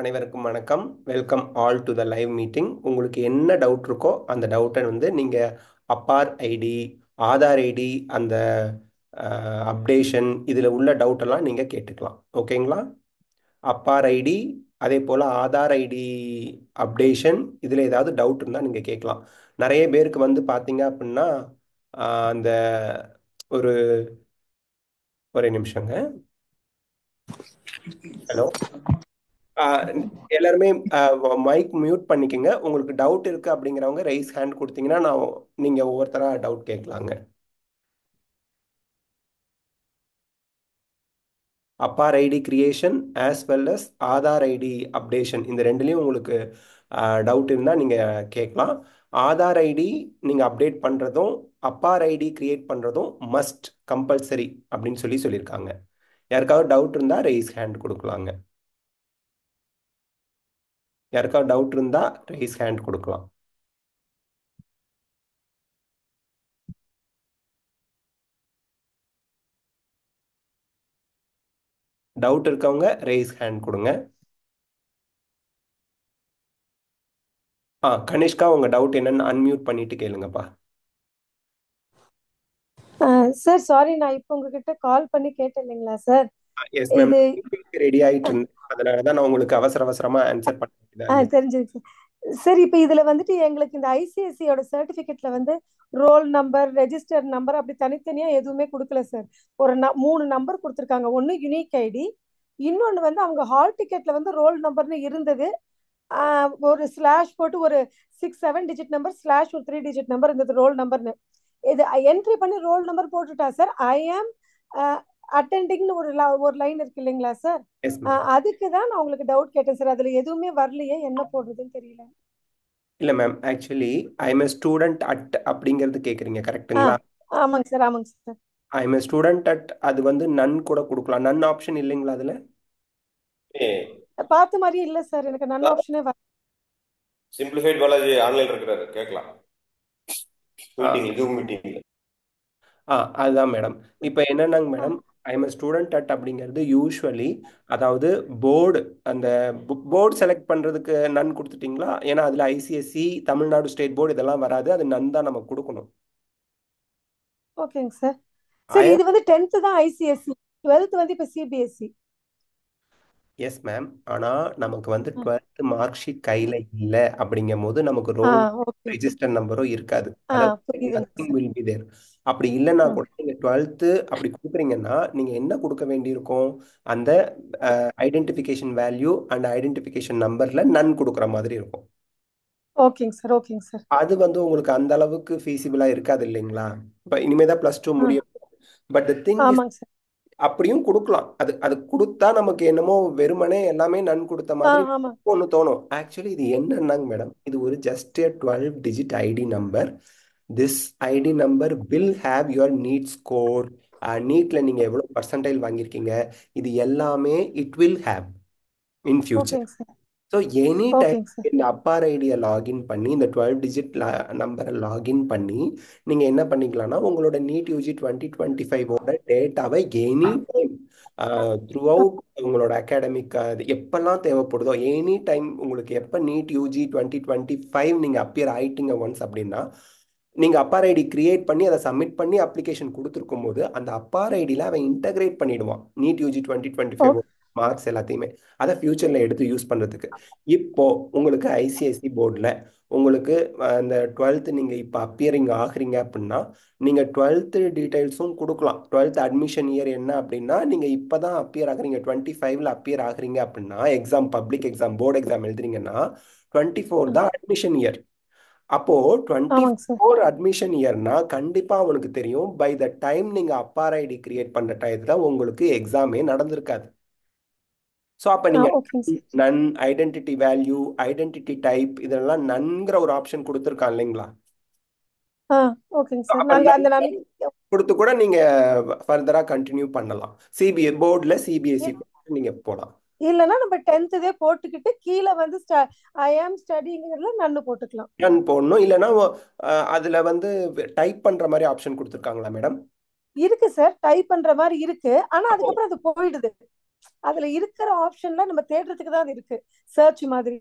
அனைவருக்கும் வணக்கம். Welcome all to the live meeting. உங்களுக்கு என்ன டவுட் இருக்கோ அந்த டவுட்டை நீங்கள் அப்பார் ஐடி, ஆதார் ஐடி, அந்த அப்டேஷன் இதில் உள்ள டவுட்டெல்லாம் நீங்கள் கேட்டுக்கலாம். ஓகேங்களா? அப்பார் ஐடி, அதே போல் ஆதார் ஐடி அப்டேஷன், இதில் ஏதாவது டவுட் இருந்தால் நீங்கள் கேட்கலாம். நிறைய பேருக்கு பார்த்தீங்க அப்படின்னா அந்த ஒரு ஒரே நிமிஷங்க. ஹலோ. எல்லாருமே மைக் மியூட் பண்ணிக்கங்க. உங்களுக்கு டவுட் இருக்கு அப்படிங்கிறவங்க ரைஸ் ஹேண்ட் கொடுத்தீங்கன்னா நீங்க ஒவ்வொருத்தரா டவுட் கேட்கலாங்க. APAAR ID creation as well as Aadhaar ID updation, இந்த ரெண்டுலேயும் உங்களுக்கு டவுட் இருந்தால் நீங்கள் கேட்கலாம். ஆதார் ஐடி நீங்கள் அப்டேட் பண்ணுறதும் அப்பார் ஐடி கிரியேட் பண்ணுறதும் மஸ்ட் கம்பல்சரி அப்படின்னு சொல்லியிருக்காங்க. யாருக்காவது டவுட் இருந்தால் ரைஸ் ஹேண்ட் கொடுக்கலாங்க. யாருக்காவது டவுட் இருந்தால் ரைஸ் ஹேண்ட் கொடுக்கலாம். டவுட் இருக்கவங்க ரைஸ் ஹேண்ட் கொடுங்க. கனிஷ்கா, உங்க டவுட் என்னன்னு அன்மியூட் பண்ணிட்டு கேளுங்கப்பா. சார் சாரி, நான் இப்போ உங்ககிட்ட கால் பண்ணி கேட்டேன் இல்லைங்களா சார்? Yes ma'am. இது ரெடி ஆயிட்டு இருந்தேன், அதனாலதான் நான் உங்களுக்கு அவசர அவசரமா ஆன்சர் பண்ண வேண்டியதா இருந்தது. தெரிஞ்சிருக்கு சார். இப்போ இதுல வந்துட்டு எங்களுக்கு இந்த ஐசிஐசியோட சர்டிபிகேட்ல வந்து ரோல் நம்பர், ரெஜிஸ்டர் நம்பர் அப்படி தனித்தனியா எதுவுமே கொடுக்கல சார். ஒரு 3 நம்பர் கொடுத்துருக்காங்க. ஒன்னு யுனிக் ஐடி, இன்னொன்னு வந்து அவங்க ஹால் டிக்கெட்ல வந்து ரோல் நம்பர்னு இருந்தது. ஒரு ஸ்லாஷ் போட்டு ஒரு 6-7 டிஜிட் நம்பர் ஸ்லாஷ் ஒரு 3 டிஜிட் நம்பர் இருந்தது ரோல் நம்பர்னு. இது என்ட்ரி பண்ணி ரோல் நம்பர் போட்டுட்டா சார். ஐ ஆம் அட்டெண்டிங்னு ஒரு லைன் இருக்கு இல்லைங்களா சார்? Yes ma'am. அதுக்கு தான் நான் உங்களுக்கு டவுட் கேட்டேன் சார். அதுல எதுவுமே வரலையே, என்ன போடுறதுன்னு தெரியல. இல்ல ma'am, actually I am a student at அப்படிங்கிறது கேக்குறீங்க, கரெக்ட்டுங்களா? ஆமாங்க சார், ஆமாங்க sir. I am a student at, அது நன் கூட கொடுக்கலாம். நன் ஆப்ஷன் இல்லைங்களா அதுல? பார்த்த மாதிரியே இல்ல சார், எனக்கு நல்ல ஆப்ஷனே வர. சிம்பிளிஃபைட் பாலாஜி ஆன்லைன்ல இருக்கிறாரு, கேட்கலாம். Meeting, Zoom meeting. அதுதான் மேடம். இப்போ என்னன்னாங்க madam, I am student at அப்படிங்கிறது யூஸ்வலி, அதாவது போர்டு, அந்த போர்டு செலக்ட் பண்ணுறதுக்கு நன் கொடுத்துட்டீங்களா? ஏன்னா அதில் ஐசிஎஸ்சி, தமிழ்நாடு ஸ்டேட் போர்டு இதெல்லாம் வராது, அது நன் தான் நம்ம கொடுக்கணும். ஓகேங்க சார். சார் இது வந்து 10th தான் ஐசிஎஸ்சி, 12th வந்து இப்போ சிபிஎஸ்சி. Yes ma'am. ஆனால் நமக்கு 12th மார்க் ஷீட் கையில் இல்லை அப்படிங்கும் போது நமக்கு ரோல் ரெஜிஸ்டர் நம்பரும் இருக்காது. புரியுதுங்க வில் பி தேர். அப்படி இல்லைன்னா சார். கூட நீங்கள் 12th அப்படி கொடுக்குறீங்கன்னா நீங்கள் என்ன கொடுக்க வேண்டியிருக்கும்? அந்த ஐடென்டிஃபிகேஷன் வேல்யூ அண்ட் ஐடென்டிஃபிகேஷன் நம்பரில் நன் கொடுக்குற மாதிரி இருக்கும். ஓகேங்க சார், ஓகேங்க சார். அது உங்களுக்கு அந்த அளவுக்கு ஃபீஸிபிளாக இருக்காது இல்லைங்களா? இப்போ இனிமே தான் +2 முடியும். பட் த திங் இஸ், ஆமாங்க சார். அப்படியும் கொடுக்கலாம். அது அது கொடுத்தா நமக்கு என்னமோ வெறுமனே எல்லாமே நன் கொடுத்த மாதிரி ஒன்று தோணும். ஆக்சுவலி இது என்னன்னாங்க மேடம், இது ஒரு just 12 digit ID number. This ID number will have your NEET score, நீட்ல நீங்க எவ்வளவு பர்சன்டைல் வாங்கியிருக்கீங்க, இது எல்லாமே it will have in future. So any time இந்த அப்பார் ஐடியை லாகின் பண்ணி, இந்த 12 டிஜிட் நம்பரை லாகின் பண்ணி நீங்கள் என்ன பண்ணிக்கலாம்னா, உங்களோட நீட் யூஜி 2025 டேட்டாவை எனி டைம் த்ரூ அவுட் உங்களோட அகாடமிக் எப்பெல்லாம் தேவைப்படுதோ, எனி டைம் உங்களுக்கு எப்போ நீட் யூஜி 2025 நீங்கள் அப்பியர் ஆயிட்டீங்க ஒன்ஸ் அப்படின்னா, நீங்கள் அப்பார் ஐடி கிரியேட் பண்ணி அதை சப்மிட் பண்ணி அப்ளிகேஷன் கொடுத்துருக்கும் போது அந்த அப்பார் ஐடியில் அவன் இன்டகிரேட் பண்ணிடுவான் நீட் யூஜி 2025 மார்க்ஸ் எல்லாத்தையுமே, அதை ஃபியூச்சரில் எடுத்து யூஸ் பண்ணுறதுக்கு. இப்போ உங்களுக்கு ஐசிஐசி போர்டில் உங்களுக்கு அந்த 12th நீங்கள் இப்போ அப்பியரிங் ஆகுறீங்க அப்படின்னா, நீங்கள் 12th டீட்டெயில்ஸும் கொடுக்கலாம். 12th அட்மிஷன் இயர் என்ன அப்படின்னா, நீங்கள் இப்போ தான் அப்பியர் ஆகுறீங்க, 25ல் அப்பியர் ஆகுறீங்க அப்படின்னா, exam public exam board exam எழுதுறீங்கன்னா 24 தான் அட்மிஷன் இயர். அப்போ 24 அட்மிஷன் இயர்னா கண்டிப்பா அவனுக்கு தெரியும், பை த டைம் நீங்க அப்பார் ஐடி கிரியேட் பண்ற டயத்துல உங்களுக்கு எக்ஸாமே நடந்திருக்காது. ஸோ அப்போ நீங்கள் நன், ஐடென்டிட்டி வேல்யூ, ஐடென்டிட்டி டைப், இதெல்லாம் நன்கிற ஒரு ஆப்ஷன் கொடுத்துருக்கான் இல்லைங்களா? கொடுத்து கூட நீங்க ஃபர்தரா கண்டினியூ பண்ணலாம். போர்டில் சிபிஎஸ்சி நீங்க போலாம். இல்லனா நம்ம 10th போட்டுக்கிட்டு கீழே வந்து ஐ ஆம் ஸ்டடிங்கிறதுல நன்னு போட்டுக்கலாம். நன் போடணும். இல்லனா அதுல டைப் பண்ற மாதிரி ஆப்ஷன் கொடுத்திருக்காங்களா மேடம்? இருக்கு சார், டைப் பண்ற மாதிரி இருக்கு. ஆனா அதுக்கப்புறம் அது போயிடுது. அதுல இருக்கிற ஆப்ஷன்ல நம்ம தேடுறதுக்கு தான் அது இருக்கு, சர்ச் மாதிரி.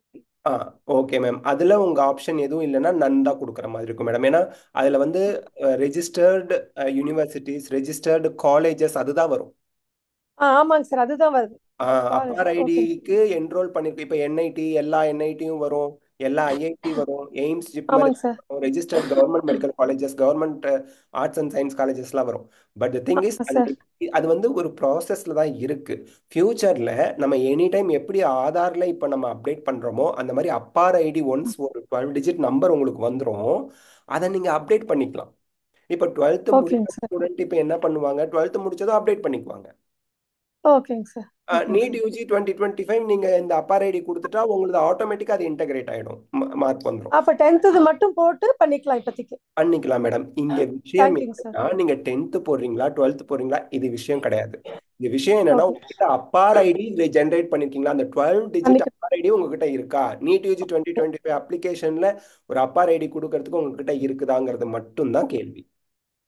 ஆ ஓகே மேம். அதில் உங்கள் ஆப்ஷன் எதுவும் இல்லைன்னா நன் தான் கொடுக்குற மாதிரி இருக்கும் மேடம். ஏன்னா அதில் வந்து ரெஜிஸ்டர்டு யூனிவர்சிட்டிஸ், ரெஜிஸ்டர்டு காலேஜஸ் அதுதான் வரும். ஆமாங்க சார், அதுதான் வருது. அப்பார் ஓகே. ஐடிக்கு என்ரோல் பண்ணிருக்கு. இப்போ என்ஐடி எல்லா என்ஐடியும் வரும், எல்லா ஐஐடி வரும், எய்ம்ஸ் ஜிப்மர் ஆமாங்க sir. Registered government medical colleges, government arts and science காலேஜஸ்லாம் வரும். பட் த திங் இஸ் அது சார். அது வந்து ஒரு ப்ராசஸில் தான் இருக்கு. ஃபியூச்சரில் நம்ம எனி டைம் எப்படி ஆதாரில் இப்போ நம்ம அப்டேட் பண்ணுறோமோ அந்த மாதிரி அப்பார் ஐடி ஒன்ஸ் ஒரு 12 டிஜிட் நம்பர் உங்களுக்கு வந்துடும். அதை நீங்கள் அப்டேட் பண்ணிக்கலாம். இப்போ 12th முடிச்ச ஓகேங்க சார். ஸ்டூடெண்ட் இப்போ என்ன பண்ணுவாங்க, 12th முடிச்சதும் அப்டேட் பண்ணிக்குவாங்க. ஓகேங்க சார். ஓகேங்க நீட் சார். யூஜி 2025 நீங்க இந்த அப்பர் ஐடி கொடுத்துட்டா உங்களுக்கு ஆட்டோமேட்டிக்கா அது இன்டகிரேட் ஆயிடும், மார்க் வந்துடும். அப்ப 10th மட்டும் போட்டு பண்ணிக்கலாம் இப்போதைக்கு. பண்ணிக்கலாம் மேடம். இங்க விஷயம் தேங்க்யூங்க சார். என்னன்னா நீங்க 10th போடுறீங்களா 12th போடுறீங்களா இது விஷயம் கிடையாது. இந்த விஷயம் என்னன்னா ஓகே. உங்ககிட்ட அப்பார் ஐடி ஜென்ரேட் பண்ணிருக்கீங்களா, அந்த 12 டிஜிட் பண்ணிக்கலாம். அப்பார் ஐடி உங்ககிட்ட இருக்கா, நீட் யூஜி 2025 அப்ளிகேஷன்ல ஒரு அப்பார் ஐடி கொடுக்கறதுக்கு உங்ககிட்ட இருக்குதாங்கிறது மட்டும்தான் கேள்வி.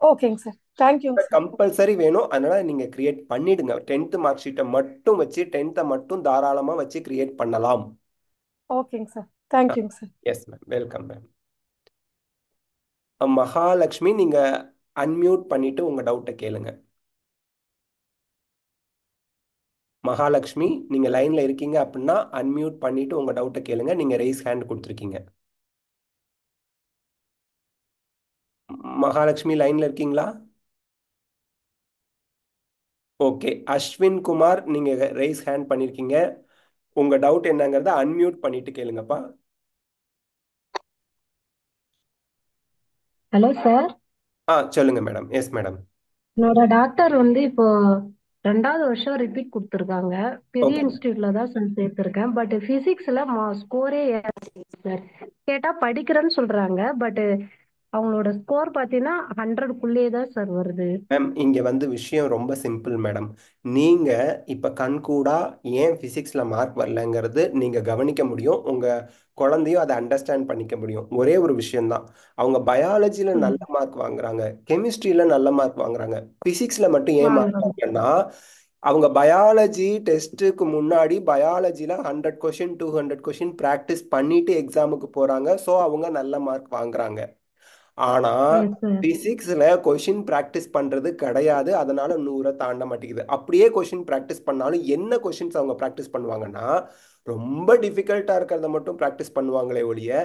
ஓகேங்க சார். தேங்க்யூங்க சார். கம்பல்சரி வேணும். அதனால நீங்க கிரியேட் பண்ணிடுங்க. 10th மார்க் ஷீட்டை மட்டும் வச்சு 10th மட்டும் தாராளமா வச்சு கிரியேட் பண்ணலாம். ஓகேங்க சார். தேங்க்யூங்க sir. Yes ma'am, welcome ma'am. Mahalakshmi நீங்க அன்மியூட் பண்ணிட்டு உங்க டவுட்டை கேளுங்க. மகாலட்சுமி நீங்க லைன்ல இருக்கீங்க அப்படின்னா அன்மியூட் பண்ணிட்டு உங்க டவுட்டை கேளுங்க. நீங்க ரைஸ் ஹேண்ட் கொடுத்துருக்கீங்க. மகாலட்சுமி லைன்ல இருக்கீங்களா? ஓகே, அஸ்வின் குமார் நீங்க ரைஸ் ஹேண்ட் பண்ணிருக்கீங்க. உங்க டவுட் என்னங்கிறத அன்மியூட் பண்ணிட்டு கேளுங்கப்பா. Hello sir. சொல்லுங்க மேடம். Yes madam. என்னோட டாக்டர் வந்து இப்போ 2வது வருஷம் ரிப்பீட் கொடுத்துருக்காங்க. பெரிய ஓகே. இன்ஸ்டியூட்ல தான் சார் சேர்த்திருக்கேன். பட் பிசிக்ஸ்ல ஸ்கோரே சார். கேட்டா படிக்கிறேன்னு சொல்றாங்க. பட் அவங்களோட ஸ்கோர் பார்த்தீங்கன்னா 100க்குள்ளேயே தான் சார் வருது. மேம் இங்கே வந்து விஷயம் ரொம்ப சிம்பிள் மேடம். நீங்கள் இப்போ கண்கூடா ஏன் ஃபிசிக்ஸில் மார்க் வரலங்கிறது நீங்கள் கவனிக்க முடியும். உங்கள் குழந்தையும் அதை அண்டர்ஸ்டாண்ட் பண்ணிக்க முடியும். ஒரே ஒரு விஷயம்தான், அவங்க பயாலஜியில் நல்ல மார்க் வாங்குறாங்க, கெமிஸ்ட்ரியில் நல்ல மார்க் வாங்குறாங்க, ஃபிசிக்ஸில் மட்டும் ஏன் மார்க் வாங்குறாங்க. வாங்கலன்னா அவங்க பயாலஜி டெஸ்ட்டுக்கு முன்னாடி பயாலஜியில் 100 கொஷின் 200 கொஷின் ப்ராக்டிஸ் பண்ணிட்டு எக்ஸாமுக்கு போகிறாங்க. ஸோ அவங்க நல்ல மார்க் வாங்குறாங்க. ஆனா எஸ் சார். பிசிக்ஸ்ல கொஷின் பிராக்டிஸ் பண்றது கிடையாது. அதனால 100 தாண்ட மாட்டேங்குது. அப்படியே கொஷின் பிராக்டிஸ் பண்ணாலும் என்ன கொஷின்ஸ் அவங்க பிராக்டிஸ் பண்ணுவாங்கன்னா ரொம்ப டிஃபிகல்ட்டா இருக்கிறத மட்டும் பிராக்டிஸ் பண்ணுவாங்களே ஒழிய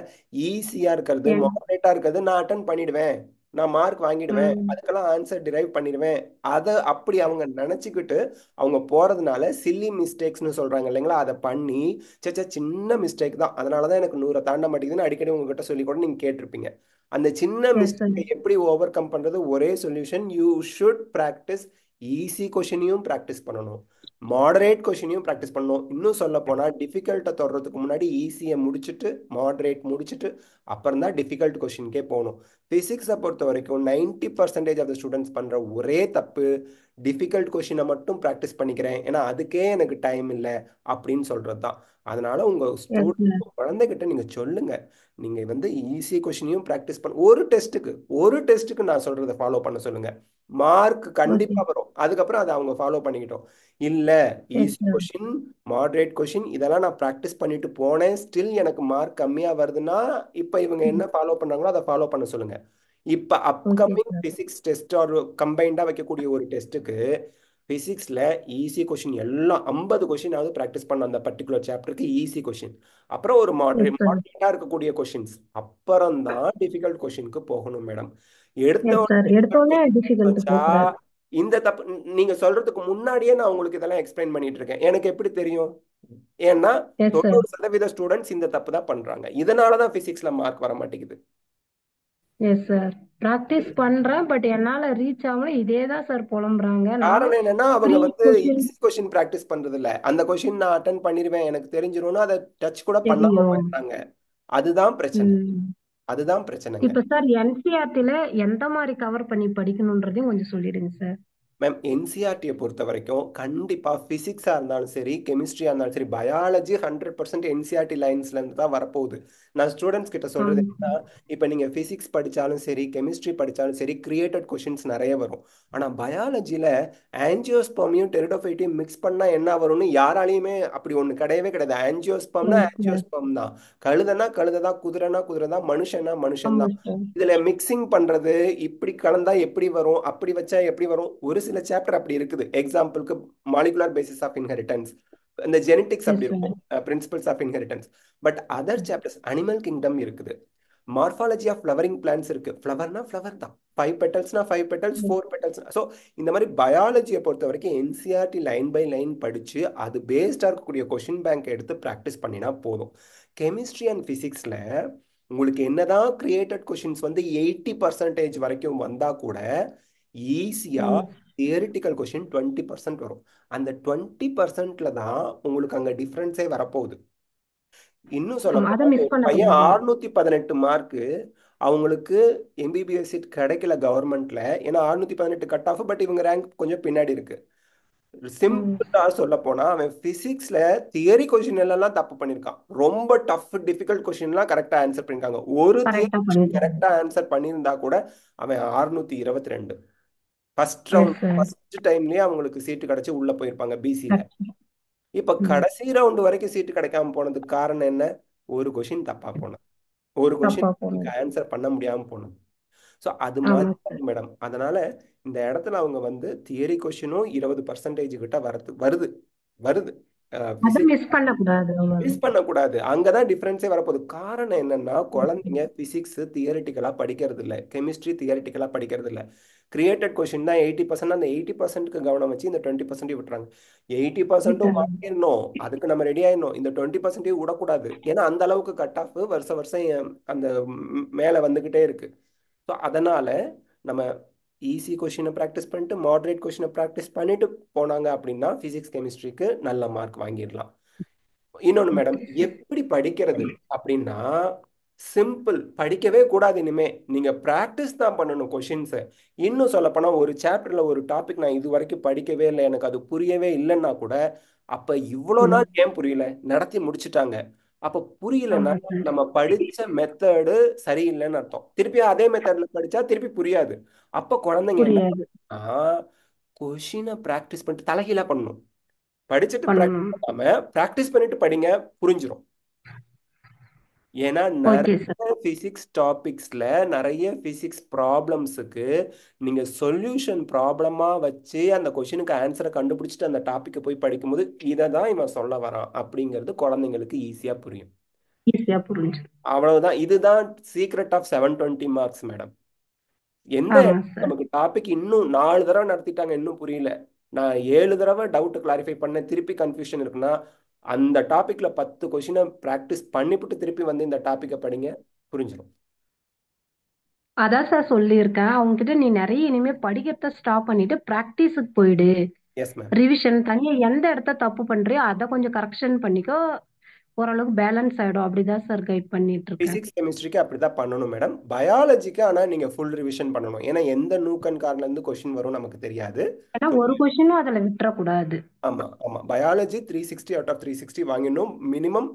ஈஸியா இருக்கிறது எஸ். மாடரேட்டா இருக்கிறது நான் அட்டன் பண்ணிடுவேன், நான் மார்க் வாங்கிடுவேன், அதுக்கெல்லாம் ஆன்சர் டிரைவ் பண்ணிடுவேன், அதை அப்படி அவங்க நினைச்சுக்கிட்டு அவங்க போறதுனால சில்லி மிஸ்டேக்ஸ்னு சொல்றாங்க இல்லைங்களா, அதை பண்ணி சேச்சா சின்ன மிஸ்டேக் தான் அதனாலதான் எனக்கு 100 தாண்ட மாட்டேங்குதுன்னு அடிக்கடி உங்ககிட்ட சொல்லி கூட நீங்க கேட்டிருப்பீங்க. அந்த சின்ன எஸ் சார். மிஸ்டேக்கை எப்படி ஓவர் கம் பண்றது, ஒரே solution, you should practice. Easy கொஷினையும் ப்ராக்டிஸ் பண்ணணும், மாடரேட் கொஷினையும் ப்ராக்டிஸ் பண்ணணும். இன்னும் சொல்ல போனால் டிஃபிகல்ட்டை தொடறதுக்கு முன்னாடி ஈஸியை முடிச்சுட்டு மாடரேட் முடிச்சுட்டு அப்புறம் தான் டிஃபிகல்ட் கொஷினுக்கே போகணும். ஃபிசிக்ஸை பொறுத்த வரைக்கும் 90% ஆஃப் த ஸ்டூடெண்ட்ஸ் பண்ணுற ஒரே தப்பு டிஃபிகல்ட் கொஷினை மட்டும் ப்ராக்டிஸ் பண்ணிக்கிறேன் ஏன்னா அதுக்கே எனக்கு டைம் இல்லை அப்படின்னு சொல்கிறது தான். அதனால உங்கள் எஸ் ஸ்டூடெண்ட் சார். குழந்தைகிட்ட நீங்கள் சொல்லுங்க, நீங்க வந்து ஈஸி கொஷினையும் ப்ராக்டிஸ் பண்ண ஒரு டெஸ்ட்டுக்கு நான் சொல்றதை ஃபாலோ பண்ண சொல்லுங்க. Mark okay. கண்டிப்பா வரும். அதுக்கப்புறம் அதை அவங்க ஃபாலோ பண்ணிக்கிட்டோம். இல்ல S easy sir. Question moderate question இதெல்லாம் நான் ப்ராக்டிஸ் பண்ணிட்டு போனேன், ஸ்டில் எனக்கு மார்க் கம்மியா வருதுன்னா இப்ப இவங்க என்ன ஃபாலோ பண்றாங்களோ அதை ஃபாலோ பண்ண சொல்லுங்க. இப்ப okay upcoming sir. Physics test or கம்பைண்டா வைக்கக்கூடிய ஒரு டெஸ்ட்டுக்கு பிசிக்ஸ்ல ஈஸி கொஷின் எல்லாம் 50 கொஷினாவது ப்ராக்டிஸ் பண்ண அந்த பர்டிகுலர் சாப்டருக்கு ஈஸி கொஷின், அப்புறம் ஒரு எஸ் சார். மாடரேட்டா இருக்கக்கூடிய கொஷின்ஸ், அப்புறம் தான் டிஃபிகல்ட் கொஷினுக்கு போகணும் மேடம். எடுத்த எஸ் சார். உடனே எடுத்தோடனே டிஃபிகல்ட் வச்சா போகக்கூடாது. இந்த தப்பு நீங்க சொல்றதுக்கு முன்னாடியே நான் உங்களுக்கு இதெல்லாம் எக்ஸ்பிளைன் பண்ணிட்டு இருக்கேன். எனக்கு எப்படி தெரியும்? ஏன்னா எஸ் சார். 90% ஸ்டூடெண்ட்ஸ் இந்த தப்பு தான் பண்றாங்க. இதனாலதான் பிசிக்ஸ்ல மார்க் வர மாட்டேங்குது. Yes sir. ப்ராக்டிஸ் பண்றேன். பட் என்னால ரீச் ஆகல. இதே தான் சார் புலம்புறாங்க. நானும் காரணம் என்னன்னா அவங்க ப்ரீ வந்து கொஷின் ஈஸி கொஸ்டின் பிராக்டிஸ் பண்றது இல்ல. அந்த கொஸ்டின் நான் அட்டன் பண்ணிடுவேன் எனக்கு தெரிஞ்சிரும்னு அதை டச் கூட பண்ணாம தெரியும். போயிடுறாங்க. அதுதான் பிரச்சனை. ம். அதுதான் பிரச்சனைங்க. இப்ப சார் என்சிஆர்டில எந்த மாதிரி கவர் பண்ணி படிக்கணும்ன்றதையும் கொஞ்சம் சொல்லிடுங்க சார். மேம் என்சிஆர்டியை பொறுத்த வரைக்கும் கண்டிப்பாக ஃபிசிக்ஸாக இருந்தாலும் சரி கெமிஸ்ட்ரியாக இருந்தாலும் சரி பயாலஜி 100% என்சிஆர்டி லைன்ஸ்லேருந்து தான் வரப்போகுது. நான் ஸ்டூடெண்ட்ஸ் கிட்ட சொல்கிறது ஆமா என்னன்னா, இப்போ நீங்கள் ஃபிசிக்ஸ் படித்தாலும் சரி கெமிஸ்ட்ரி படித்தாலும் சரி கிரியேட்டட் கொஷின்ஸ் நிறைய வரும். ஆனால் பயாலஜியில் ஆன்ஜியோஸ்பர்மையும் டெரிடோஃபைட்டையும் மிக்ஸ் பண்ணால் என்ன வரும்னு யாராலையுமே அப்படி ஒன்று கிடையவே கிடையாது. ஆன்ஜியோஸ்பர்ம்னா சார். ஆன்ஜியோஸ்பர்ம் தான், கழுதைனா கழுதை தான், குதிரைனா குதிரை தான், மனுஷனா மனுஷன் ஆமா தான். சார். இதுல மிக்சிங் பண்றது இப்படி கலந்தா எப்படி வரும், அப்படி வச்சா எப்படி வரும், ஒரு சில சாப்டர் அப்படி இருக்குது. எக்ஸாம்பிளுக்கு மாலிகுலர் பேசிஸ் ஆஃப் இன்ஹெரிட்டன்ஸ், இந்த ஜெனட்டிக்ஸ் எஸ் அப்படி சார். இருக்கும், principles of inheritance. But other chapters animal kingdom இருக்குது, மார்ஃபாலஜி ஆஃப் ஃப்ளவரிங் பிளான்ஸ் இருக்கு. ஃப்ளவர்னா ஃப்ளவர் தான், 5 பெட்டல்ஸ்னா 5 பெட்டல்ஸ், 4 பெட்டல்ஸ். ஸோ இந்த மாதிரி பயாலஜியை பொறுத்த வரைக்கும் என்சிஆர்டி லைன் பை லைன் படிச்சு அது பேஸ்டாக இருக்கக்கூடிய கொஷின் பேங்க் எடுத்து ப்ராக்டிஸ் பண்ணினா போதும். கெமிஸ்ட்ரி அண்ட் ஃபிசிக்ஸில் உங்களுக்கு என்னதான் கிரியேட்டட் கொஷின்ஸ் வந்து 80% வரைக்கும் வந்தா கூட ஈஸியா தியரிட்டிக்கல் கொஷின் 20% வரும். அந்த 20%ல தான் உங்களுக்கு அங்க டிஃபரன்ஸே வரப்போகுது. இன்னும் சொல்ல அதை போனா மிஸ் ஒரு பையன் பண்ணக்கூடாது. 618 மார்க்கு அவங்களுக்கு எம்பிபிஎஸ் சீட் கிடைக்கல கவர்மெண்ட்ல, ஏன்னா 618 கட் ஆஃப், பட் இவங்க ரேங்க் கொஞ்சம் பின்னாடி இருக்கு. சிம்பிளா சொல்ல போனா அவன் பிசிக்ஸ்ல தியரி கொஸ்டின் எல்லாம் தப்பு பண்ணிருக்கான். ரொம்ப டஃப் டிஃபிகல்ட் கொஸ்டின்லாம் கரெக்டா ஆன்சர் பண்ணிருக்காங்க. ஒரு தியரி கரெக்டா கொஸ்டின் பண்ணிருக்காங்க. கரெக்டா ஆன்சர் பண்ணியிருந்தா கூட அவன் 622 first yes round sir. First டைம்லயே அவங்களுக்கு சீட்டு கிடைச்சு உள்ள போயிருப்பாங்க பிசில. இப்ப ம். கடைசி ரவுண்ட் வரைக்கும் சீட்டு கிடைக்காம போனதுக்கு காரணம் என்ன? ஒரு கொஸ்டின் தப்பா போனது, ஒரு தப்பா கொஸ்டின் போனது. ஆன்சர் பண்ண முடியாம போனது. ஸோ அது ஆமா மாதிரி சார். மேடம். அதனால இந்த இடத்துல அவங்க வந்து தியரி கொஷினும் 20% கிட்ட வருது வருது வருது. அதை மிஸ் பண்ணக்கூடாது மிஸ் அவ்வளவுதான். பண்ணக்கூடாது. அங்கதான் டிஃபரன்ஸே வரப்போகுது. காரணம் என்னன்னா குழந்தைங்க பிசிக்ஸ் தியரிட்டிக்கலா படிக்கிறது இல்ல, கெமிஸ்ட்ரி தியரிட்டிக்கலா படிக்கிறது இல்ல. கிரியேட்டட் கொஷின் தான் 80%, அந்த 80%க்கு கவனம் வச்சு இந்த 20% விட்டுறாங்க. 80%ம் விட்டுறாங்க. மாற்றிடணும், அதுக்கு நம்ம ரெடி ஆயிடணும். இந்த 20% விடக்கூடாது, ஏன்னா அந்த அளவுக்கு கட் ஆஃப் வருஷம் வருஷம் அந்த மேல வந்துகிட்டே இருக்கு. ஸோ அதனால நம்ம ஈஸி கொஷினை ப்ராக்டிஸ் பண்ணிட்டு மாடரேட் கொஷினை ப்ராக்டிஸ் பண்ணிட்டு போனாங்க அப்படின்னா ஃபிசிக்ஸ் கெமிஸ்ட்ரிக்கு நல்ல மார்க் வாங்கிடலாம். இன்னொன்று மேடம், எப்படி படிக்கிறது அப்படின்னா சிம்பிள், படிக்கவே கூடாது. இனிமே நீங்க ப்ராக்டிஸ் தான் பண்ணணும் கொஷின்ஸை. இன்னும் சொல்லப்போனா ஒரு சாப்டர்ல ஒரு டாபிக் நான் இது வரைக்கும் படிக்கவே இல்லை, எனக்கு அது புரியவே இல்லைன்னா கூட அப்ப இவ்வளோ ம். நாள் ஏன் புரியல, நடத்தி முடிச்சிட்டாங்க. அப்ப புரியலன்னா ஆமா சார். நம்ம படிச்ச மெத்தடு சரியில்லைன்னு அர்த்தம். திருப்பி அதே மெத்தட்ல படிச்சா திருப்பி புரியாது. அப்ப குழந்தைங்க என்ன புரியாது. பண்ணா, கொஷினை ப்ராக்டிஸ் பண்ணிட்டு தலைகீழா பண்ணணும். படிச்சுட்டு ப்ராக்டிஸ் பண்ணணும். பண்ணாம ப்ராக்டிஸ் பண்ணிட்டு படிங்க, புரிஞ்சிடும். ஏன்னா ஓகே சார். நிறைய பிசிக்ஸ் டாபிக்ஸ்ல நிறைய பிசிக்ஸ் ப்ராப்ளம்ஸுக்கு நீங்க சொல்யூஷன் ப்ராப்ளமா வச்சு அந்த கொஷினுக்கு ஆன்சரை கண்டுபிடிச்சிட்டு அந்த டாபிக்கை போய் படிக்கும்போது இதை தான் இவன் சொல்ல வரான் அப்படிங்கிறது குழந்தைங்களுக்கு ஈஸியா புரியும். ஈஸியா புரிஞ்சு. அவ்வளவுதான். இதுதான் சீக்ரெட் ஆஃப் 720 மார்க்ஸ் மேடம். எந்த ஆமா சார். நமக்கு டாபிக் இன்னும் 4 தடவை நடத்திட்டாங்க இன்னும் புரியல, நான் 7 தடவை டவுட் கிளாரிஃபை பண்ண திருப்பி கன்ஃபியூஷன் இருக்குன்னா அந்த டாபிக்ல 10 கொஷினை ப்ராக்டிஸ் பண்ணிவிட்டு திருப்பி வந்து இந்த டாபிக்கை படிங்க, புரிஞ்சிடும். அதான் சார் சொல்லியிருக்கேன் அவங்க கிட்ட, நீ நிறைய இனிமே படிக்கிறத ஸ்டாப் பண்ணிட்டு ப்ராக்டிஸுக்கு போயிடு. Yes ma'am. ரிவிஷன் தனியா எந்த இடத்த தப்பு பண்றியோ அதை கொஞ்சம் கரெக்ஷன் பண்ணிக்கோ, ஓரளவுக்கு பேலன்ஸ் ஆயிடும். அப்படிதான் சார் கைட் பண்ணிட்டு இருக்கேன். பிசிக்ஸ் கெமிஸ்ட்ரிக்கு அப்படிதான் பண்ணணும் மேடம். பயாலஜிக்கு ஆனால் நீங்கள் ஃபுல் ரிவிஷன் பண்ணணும், ஏன்னா எந்த நூக்கன் கார்லேருந்து கொஷின் வரும் நமக்கு தெரியாது. ஏன்னா ஒரு கொஸ்டினும் அதுல விட்டுறக்கூடாது. ஆமாம் ஆமாம், பயாலஜி 360 அவுட் ஆஃப் 360 வாங்கிடணும் மினிமம்.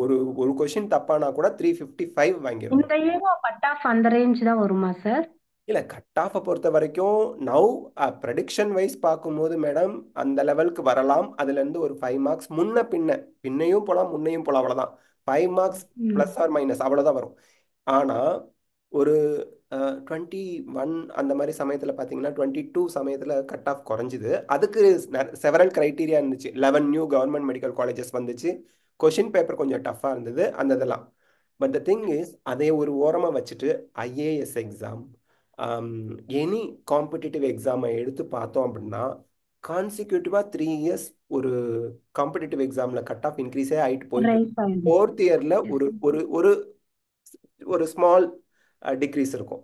ஒரு ஒரு கொஷின் தப்பானா கூட 355 வாங்கிடணும். இந்த இயரோ கட் ஆஃப் அந்த ரேஞ்ச் தான் வருமா சார்? இல்லை, கட் ஆஃபை பொறுத்த வரைக்கும் நவ் ப்ரெடிக்ஷன் வைஸ் பார்க்கும்போது மேடம் அந்த லெவலுக்கு வரலாம். அதுலேருந்து ஒரு 5 மார்க்ஸ் முன்ன பின்ன, பின்னையும் போகலாம் முன்னையும் போகலாம், அவ்வளோதான். 5 மார்க்ஸ் ப்ளஸ் ஆர் மைனஸ் அவ்வளோதான் வரும். ஆனால் ஒரு 21 அந்த மாதிரி சமயத்தில் பார்த்தீங்கன்னா 22 சமயத்தில் கட் ஆஃப் குறைஞ்சிது. அதுக்கு செவரல் க்ரைட்டீரியா இருந்துச்சு. 11 நியூ கவர்மெண்ட் மெடிக்கல் காலேஜஸ் வந்துச்சு, கொஷின் பேப்பர் கொஞ்சம் டஃப்பாக இருந்தது, அந்த இதெல்லாம். பட் த திங் இஸ் அதை ஒரு ஓரமாக வச்சுட்டு ஐஏஎஸ் எக்ஸாம் எனி காம்படிட்டிவ் எக்ஸாமை எடுத்து பார்த்தோம் அப்படின்னா கான்சிக்யூட்டிவாக 3 இயர்ஸ் ஒரு காம்படிட்டிவ் எக்ஸாமில் கட் ஆஃப் இன்க்ரீஸே ஆகிட்டு போயிட்டு ரைஸ் ஆயிடும். 4th இயரில் ஒரு ஒரு ஒரு ஒரு ஸ்மால் டிக்ரீஸ் இருக்கும்.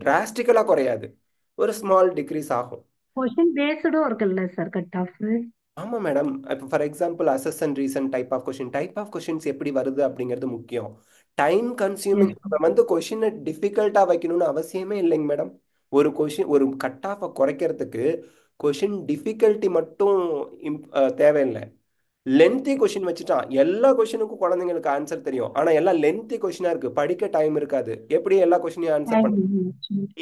டிராஸ்டிக்கலாக குறையாது, ஒரு ஸ்மால் டிக்ரீஸ் ஆகும். கொஸ்டின் பேஸ்டும் இருக்குல்ல சார் கட் ஆஃப்? ஆமாம் மேடம். இப்போ for example assess and reason type of questions எப்படி வருது அப்படிங்கிறது முக்கியம். Time consuming. நம்ம வந்து கொஷினை டிஃபிகல்ட்டாக வைக்கணும்னு அவசியமே இல்லைங்க மேடம். ஒரு கட் ஆஃபை குறைக்கிறதுக்கு கொஷின் டிஃபிகல்ட்டி மட்டும் தேவையில்லை. லென்த்தி கொஷின் வச்சுட்டான். எல்லா கொஷினுக்கும் குழந்தைங்களுக்கு ஆன்சர் தெரியும், ஆனா எல்லாம் லென்த்தி கொஷினா இருக்கு, படிக்க டைம் இருக்காது. எப்படி எல்லா கொஷினையும் ஆன்சர் பண்ண?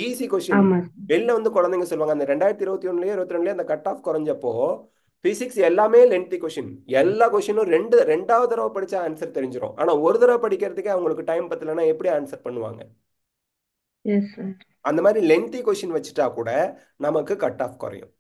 Easy question. ஆமா வெளில வந்து குழந்தைங்க சொல்லுவாங்க, அந்த 2021லயே 22லயே அந்த கட் ஆஃப் குறைஞ்சப்போ பிசிக்ஸ் எல்லாமே லென்த்தி கொஷின். எல்லா கொஷினும் ரெண்டாவது தடவை படிச்சா ஆன்சர் தெரிஞ்சிடும். ஆனா ஒரு தடவை படிக்கிறதுக்கே அவங்களுக்கு டைம் பத்தலைன்னா எப்படி ஆன்சர் பண்ணுவாங்க? Yes sir. அந்த மாதிரி லென்த்தி கொஷின் வச்சுட்டா கூட நமக்கு கட் ஆஃப் குறையும்.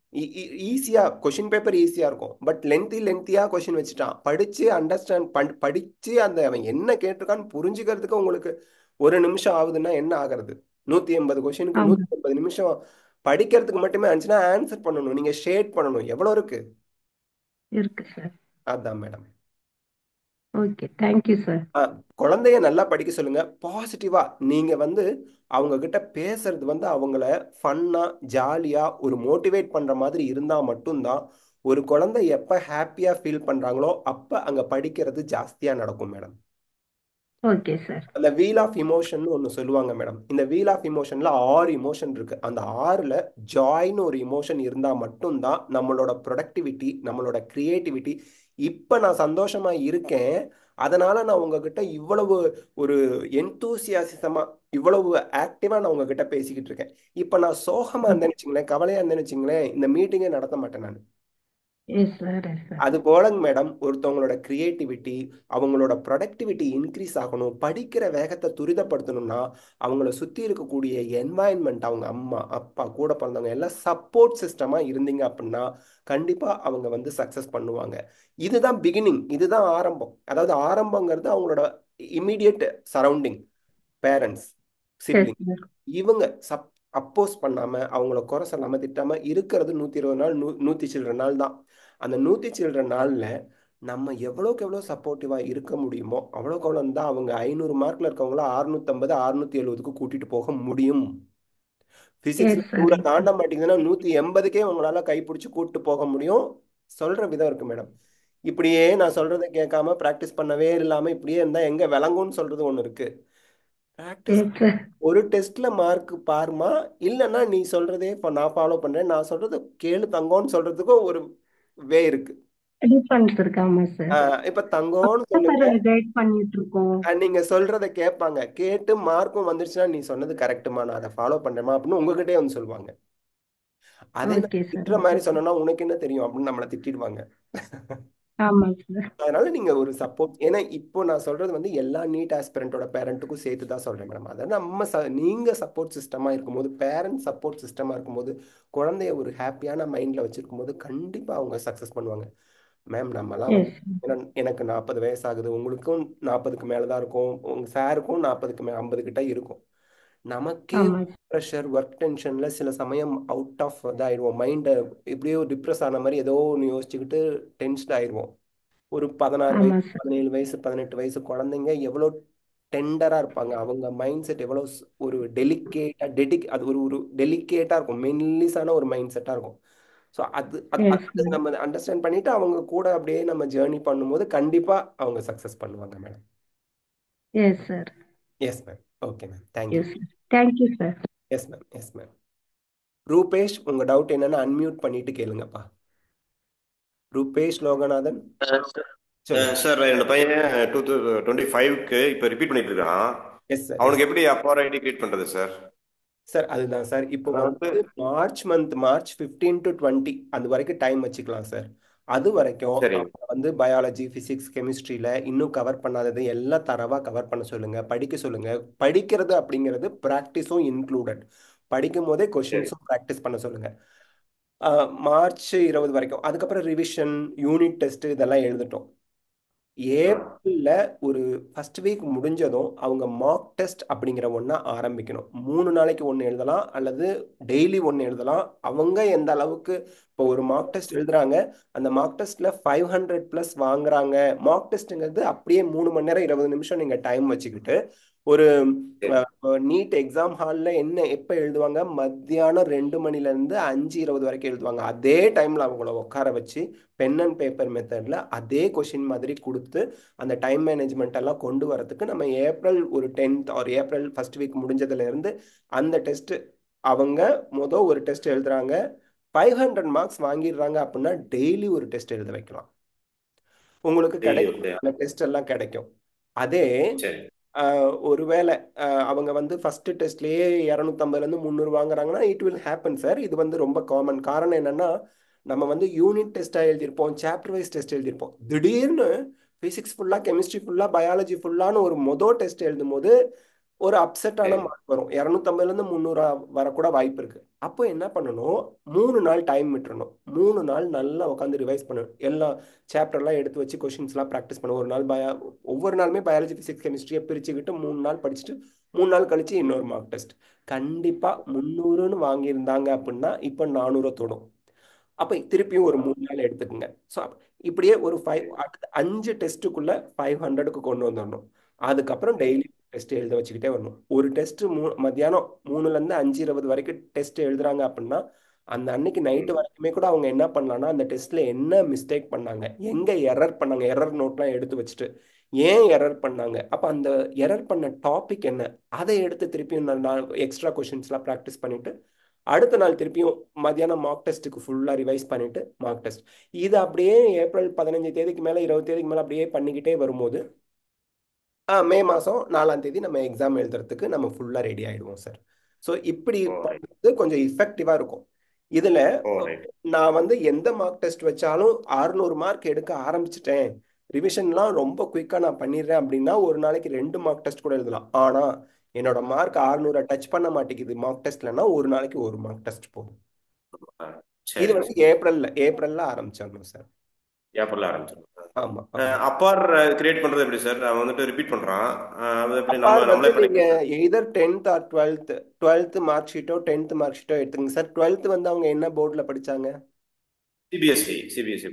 ஈஸியா கொஷின் பேப்பர் ஈஸியா இருக்கும், பட் லென்த்தியா கொஷின் வச்சுட்டான். படிச்சு அண்டர்ஸ்டாண்ட் படிச்சு அந்த அவன் என்ன கேட்டிருக்கான்னு புரிஞ்சுக்கிறதுக்கு உங்களுக்கு ஒரு நிமிஷம் ஆகுதுன்னா என்ன ஆகுறது? 180 கொஷினுக்கு ஆமா 180 நிமிஷம் படிக்கிறதுக்கு மட்டுமே ஆச்சுன்னா ஆன்சர் பண்ணணும், நீங்க ஷேட் பண்ணணும், எவ்வளவு இருக்கு? இருக்கு சார். அதான் மேடம். Okay, thank you sir. குழந்தைய நல்லா படிக்க சொல்லுங்க. பாசிட்டிவா நீங்க வந்து அவங்க கிட்ட பேசுறது வந்து அவங்கள ஃபன்னா ஜாலியா ஒரு மோட்டிவேட் பண்ற மாதிரி இருந்தா மட்டும்தான் ஒரு குழந்தை எப்ப ஹாப்பியா ஃபீல் பண்றாங்களோ அப்ப அங்க படிக்கிறது ஜாஸ்தியா நடக்கும் மேடம். Okay sir. அந்த வீல் ஆஃப் இமோஷன் ஒன்று சொல்லுவாங்க மேடம். இந்த வீல் ஆஃப் இமோஷன்ல 6 இமோஷன் இருக்கு. அந்த 6ல ஜாய்னு ஒரு இமோஷன் இருந்தா மட்டும்தான் நம்மளோட ப்ரொடக்டிவிட்டி, நம்மளோட கிரியேட்டிவிட்டி. இப்ப நான் சந்தோஷமா இருக்கேன், அதனால நான் உங்ககிட்ட இவ்வளவு ஒரு எந்தூசியாசிசமா இவ்வளவு ஆக்டிவா நான் உங்ககிட்ட பேசிக்கிட்டு இருக்கேன். இப்ப நான் சோகமா இருந்தேன்னு வச்சுங்களேன், கவலையா இருந்தேன்னு வச்சுங்களேன், இந்த மீட்டிங்கே நடத்த மாட்டேன் நான். Yes sir, yes sir. அது போலங்க மேடம், ஒருத்தவங்களோட கிரியேட்டிவிட்டி, அவங்களோட ப்ரொடக்டிவிட்டி இன்க்ரீஸ் ஆகணும், படிக்கிற வேகத்தை துரிதப்படுத்தணும்னா அவங்கள சுற்றி இருக்கக்கூடிய என்வாயன்மெண்ட், அவங்க அம்மா அப்பா கூட பிறந்தவங்க எல்லாம் சப்போர்ட் சிஸ்டமாக இருந்தீங்க அப்படின்னா கண்டிப்பாக அவங்க வந்து சக்ஸஸ் பண்ணுவாங்க. இதுதான் பிகினிங், இதுதான் ஆரம்பம். அதாவது ஆரம்பங்கிறது அவங்களோட immediate surrounding, parents, yes sibling. Sir. இவங்க அப்போஸ் பண்ணாம அவங்கள குறை சொல்லாம திட்டாம இருக்கிறது 120 நாள், 100 சில்லற நாள் தான். அந்த 100 சில்லற நாள்ல நம்ம எவ்வளோக்கு எவ்வளோ சப்போர்ட்டிவா இருக்க முடியுமோ அவ்வளோக்கு எவ்வளோ தான் அவங்க 500 மார்க்ல இருக்கவங்கள 650 670க்கு கூட்டிட்டு போக முடியும். பிசிக்ஸ்ல எஸ் சார், 100 எஸ் தாண்ட சார். மாட்டேங்குதுன்னா 180க்கே உங்களால கைப்பிடிச்சு கூட்டிட்டு போக முடியும். சொல்ற விதம் இருக்கு மேடம். இப்படியே நான் சொல்றதை கேட்காம பிராக்டிஸ் பண்ணவே இல்லாம இப்படியே இருந்தா எங்க விளங்கும்னு சொல்றது ஒண்ணு இருக்கு. Practice yes sir. ஒரு டெஸ்ட்ல மார்க் பாருமா, இல்லைன்னா நீ சொல்றதே இப்போ நான் ஃபாலோ பண்றேன், நான் சொல்றது கேளு தங்கம்னு சொல்றதுக்கும் ஒரு வே இருக்கு. டிஃபரன்ஸ் இருக்கு. ஆமா சார். இப்ப தங்கம்னு சார் சொல்லுங்க, கைட் பண்ணிட்டு இருக்கோம். நீங்க சொல்றதை கேட்பாங்க, கேட்டு மார்க்கும் வந்துருச்சுன்னா நீ சொன்னது கரெக்டுமா, நான் அதை ஃபாலோ பண்றேமா அப்படின்னு உங்ககிட்டயே வந்து சொல்லுவாங்க. அதே ஓகே நம்ம சார், திட்டுற ஓகே மாதிரி சார். சொன்னோம்னா உனக்கு என்ன தெரியும் அப்படின்னு நம்மளை திட்டிடுவாங்க. ஆமா சார். அதனால நீங்க ஒரு சப்போர்ட், ஏன்னா இப்போ நான் சொல்றது வந்து எல்லா நீட் ஆஸ்பிரண்டோட பேரண்ட்டுக்கும் சேர்த்து தான் சொல்றேன் மேடம். அதாவது நீங்க சப்போர்ட் சிஸ்டமா இருக்கும்போது, பேரண்ட் சப்போர்ட் சிஸ்டமா இருக்கும்போது, குழந்தைய ஒரு ஹாப்பியான மைண்ட்ல வச்சிருக்கும் போது கண்டிப்பா அவங்க சக்சஸ் பண்ணுவாங்க. மேம் நம்மலாம் வந்து எஸ். எனக்கு 40 வயசு ஆகுது, உங்களுக்கும் 40க்கு மேல தான் இருக்கும், உங்க சாருக்கும் 40க்கு 50 கிட்ட இருக்கும். நமக்கே ஆமா ப்ரெஷர், ஒர்க் டென்ஷன்ல சில சமயம் அவுட் ஆஃப் இதாயிடுவோம். மைண்டை எப்படியோ டிப்ரெஸ் ஆன மாதிரி ஏதோ ஒன்று யோசிச்சுக்கிட்டு டென்ஸ்ட் ஆயிடுவோம். ஒரு 16 ஆமா வயசு, சார். 17 வயசு, 18 வயசு குழந்தைங்க எவ்வளோ டெண்டரா இருப்பாங்க. அவங்க மைண்ட் செட் எவ்வளோ ஒரு டெலிகேட்டா அது ஒரு ஒரு டெலிகேட்டா இருக்கும், மெல்லிசான ஒரு மைண்ட் செட்டா இருக்கும். ஸோ எஸ் அது நம்ம அண்டர்ஸ்டாண்ட் பண்ணிட்டு அவங்க கூட அப்படியே நம்ம ஜேர்னி பண்ணும்போது கண்டிப்பா அவங்க சக்சஸ் பண்ணுவாங்க madam. Yes sir. Yes ma'am. Okay ma'am, thank you. Yes sir. Thank you sir. Yes ma'am, yes ma'am. Rupesh, உங்க டவுட் என்னன்னு அன்மியூட் பண்ணிட்டு கேளுங்கப்பா. ரூபேஷ் லோகநாதன் சொல்லுங்க. சார் என்னோட பையன் 2025க்கு இப்போ ரிப்பீட் பண்ணிட்டு இருக்கான். Yes sir. அவனுக்கு எப்படி அப்பர் ஐடி கிரியேட் பண்றது சார்? சார் அதுதான் சார், இப்போ அதாவது வந்து மார்ச் 15 to 20 அது வரைக்கும் டைம் வச்சுக்கலாம் சார். அது வரைக்கும் சரிங்க அவங்க வந்து பயாலஜி, பிசிக்ஸ், கெமிஸ்ட்ரியில இன்னும் கவர் பண்ணாதது எல்லாம் தரவா கவர் பண்ண சொல்லுங்க, படிக்க சொல்லுங்க. படிக்கிறது அப்படிங்கிறது ப்ராக்டிஸும் இன்க்ளூடட். படிக்கும் போதே சரி கொஷின்ஸும் ப்ராக்டிஸ் பண்ண சொல்லுங்க. மார்ச் 20 வரைக்கும். அதுக்கப்புறம் ரிவிஷன், யூனிட் டெஸ்ட் இதெல்லாம் எழுதட்டும். ஏப்ரல்ல ஒரு ஃபர்ஸ்ட் வீக் முடிஞ்சதும் அவங்க மார்க் டெஸ்ட் அப்படிங்கிற ஒன்றை ஆரம்பிக்கணும். 3 நாளைக்கு ஒன்று எழுதலாம் அல்லது டெய்லி ஒன்று எழுதலாம். அவங்க எந்த அளவுக்கு இப்போ ஒரு மார்க் டெஸ்ட் எழுதுறாங்க, அந்த மார்க் டெஸ்ட்ல 500+ வாங்குறாங்க. மார்க் டெஸ்ட்டுங்கிறது அப்படியே 3 மணி நேரம் 20 நிமிஷம் நீங்க டைம் வச்சுக்கிட்டு ஒரு சரி நீட் எக்ஸாம் ஹாலில் என்ன எப்போ எழுதுவாங்க, மத்தியானம் 2 மணிலேருந்து 5:20 வரைக்கும் எழுதுவாங்க. அதே டைமில் அவங்கள உட்கார வச்சு பென் அண்ட் பேப்பர் மெத்தடில் அதே கொஷின் மாதிரி கொடுத்து அந்த டைம் மேனேஜ்மெண்ட் எல்லாம் கொண்டு வரதுக்கு நம்ம ஏப்ரல் ஒரு 10th or April first week முடிஞ்சதுலேருந்து அந்த டெஸ்ட் அவங்க ஒரு டெஸ்ட் எழுதுறாங்க, 500 மார்க்ஸ் வாங்கிடுறாங்க அப்படின்னா டெய்லி ஒரு டெஸ்ட் எழுத வைக்கலாம். உங்களுக்கு டெய்லி ஒரு கிடைக்கும், day. அந்த டெஸ்ட் எல்லாம் கிடைக்கும். அதே சரி ஒருவேளை அவங்க வந்து ஃபர்ஸ்ட் டெஸ்ட்லயே 250லேருந்து 300 வாங்குறாங்கன்னா இட் வில் ஹேப்பன் சார். இது வந்து ரொம்ப காமன். காரணம் என்னன்னா, நம்ம வந்து யூனிட் டெஸ்ட்டாக எழுதியிருப்போம், சாப்டர் வைஸ் டெஸ்ட் எழுதியிருப்போம். திடீர்னு ஃபிசிக்ஸ் ஃபுல்லாக, கெமிஸ்ட்ரி ஃபுல்லாக, பயாலஜி ஃபுல்லான்னு ஒரு டெஸ்ட் எழுதும் போது ஒரு அப்செட்டான சரி மார்க் வரும். 250லேருந்து 300 வரக்கூட வாய்ப்பு இருக்கு. அப்போ என்ன பண்ணணும், 3 நாள் டைம் விட்டுறணும். 3 நாள் நல்லா உட்காந்து ரிவைஸ் பண்ணணும். எல்லா சாப்டர்லாம் எடுத்து வச்சு கொஷின்ஸ்லாம் ப்ராக்டிஸ் பண்ணணும். ஒரு நாள் ஒவ்வொரு நாளுமே பயாலஜி, ஃபிசிக்ஸ், கெமிஸ்ட்ரியை பிரிச்சுக்கிட்டு 3 நாள் படிச்சுட்டு 3 நாள் கழிச்சு இன்னொரு மார்க் டெஸ்ட். கண்டிப்பாக 300ன்னு வாங்கியிருந்தாங்க அப்படின்னா இப்போ 400 தொடும். அப்போ திருப்பியும் ஒரு 3 நாள் எடுத்துக்கோங்க. ஸோ இப்படியே ஒரு 5 டெஸ்ட்டுக்குள்ள 500க்கு கொண்டு வந்துடணும். அதுக்கப்புறம் டெய்லி டெஸ்ட் எழுத வச்சுக்கிட்டே வரணும். ஒரு டெஸ்ட் மத்தியானம் 3லேருந்து 5:20 வரைக்கும் டெஸ்ட் எழுதுறாங்க அப்படின்னா அந்த அன்னைக்கு நைட்டு வரைக்குமே கூட அவங்க என்ன பண்ணலாம்னா அந்த டெஸ்ட்ல என்ன மிஸ்டேக் பண்ணாங்க, எங்க எரர் பண்ணாங்க, எரர் நோட்லாம் எடுத்து வச்சுட்டு ஏன் எரர் பண்ணாங்க, அப்போ அந்த எரர் பண்ண டாபிக் என்ன, அதை எடுத்து திருப்பியும் எக்ஸ்ட்ரா கொஷின்ஸ்லாம் ப்ராக்டிஸ் பண்ணிட்டு அடுத்த நாள் திருப்பியும் மத்தியானம் மார்க் டெஸ்ட்டுக்கு ஃபுல்லாக ரிவைஸ் பண்ணிட்டு மார்க் டெஸ்ட். இது அப்படியே ஏப்ரல் 15 தேதிக்கு மேலே 20 தேதிக்கு மேலே அப்படியே பண்ணிக்கிட்டே வரும்போது மே மாதம் 4ஆம் தேதி நம்ம எக்ஸாம் எழுதுறதுக்கு நம்ம ஃபுல்லாக ரெடி ஆகிடுவோம் சார். ஸோ இப்படி ஓ ரைட் பண்ணுறது கொஞ்சம் இஃபெக்டிவாக இருக்கும். இதில் ஓ ரைட் நான் வந்து எந்த மார்க் டெஸ்ட் வச்சாலும் 600 மார்க் எடுக்க ஆரம்பிச்சிட்டேன், ரிவிஷன்லாம் ரொம்ப குயிக்காக நான் பண்ணிடுறேன் அப்படின்னா ஒரு நாளைக்கு 2 மார்க் டெஸ்ட் கூட எழுதலாம். ஆனால் என்னோட மார்க் 600 டச் பண்ண மாட்டேங்குது மார்க் டெஸ்ட்லன்னா ஒரு நாளைக்கு ஒரு மார்க் டெஸ்ட் போதும். இது சரி வந்து ஏப்ரல்ல ஆரம்பிச்சிடணும் சார். ஏப்ரல் ஆரம்பிச்சிடும். ஆமா ஆமா. அப்பார் கிரியேட் பண்றது எப்படி சார்? அவன் வந்துட்டு ரிப்பீட் பண்றான், அது எப்படி அப்பார் வந்து நம்மளே நீங்க பண்ணிக்கலாம்? Either 10th or 12th mark ஷீட்டோ 10th மார்க் ஷீட்டோ எடுத்துங்க சார். 12th வந்து அவங்க என்ன போர்டில் படிச்சாங்க? சிபிஎஸ்சி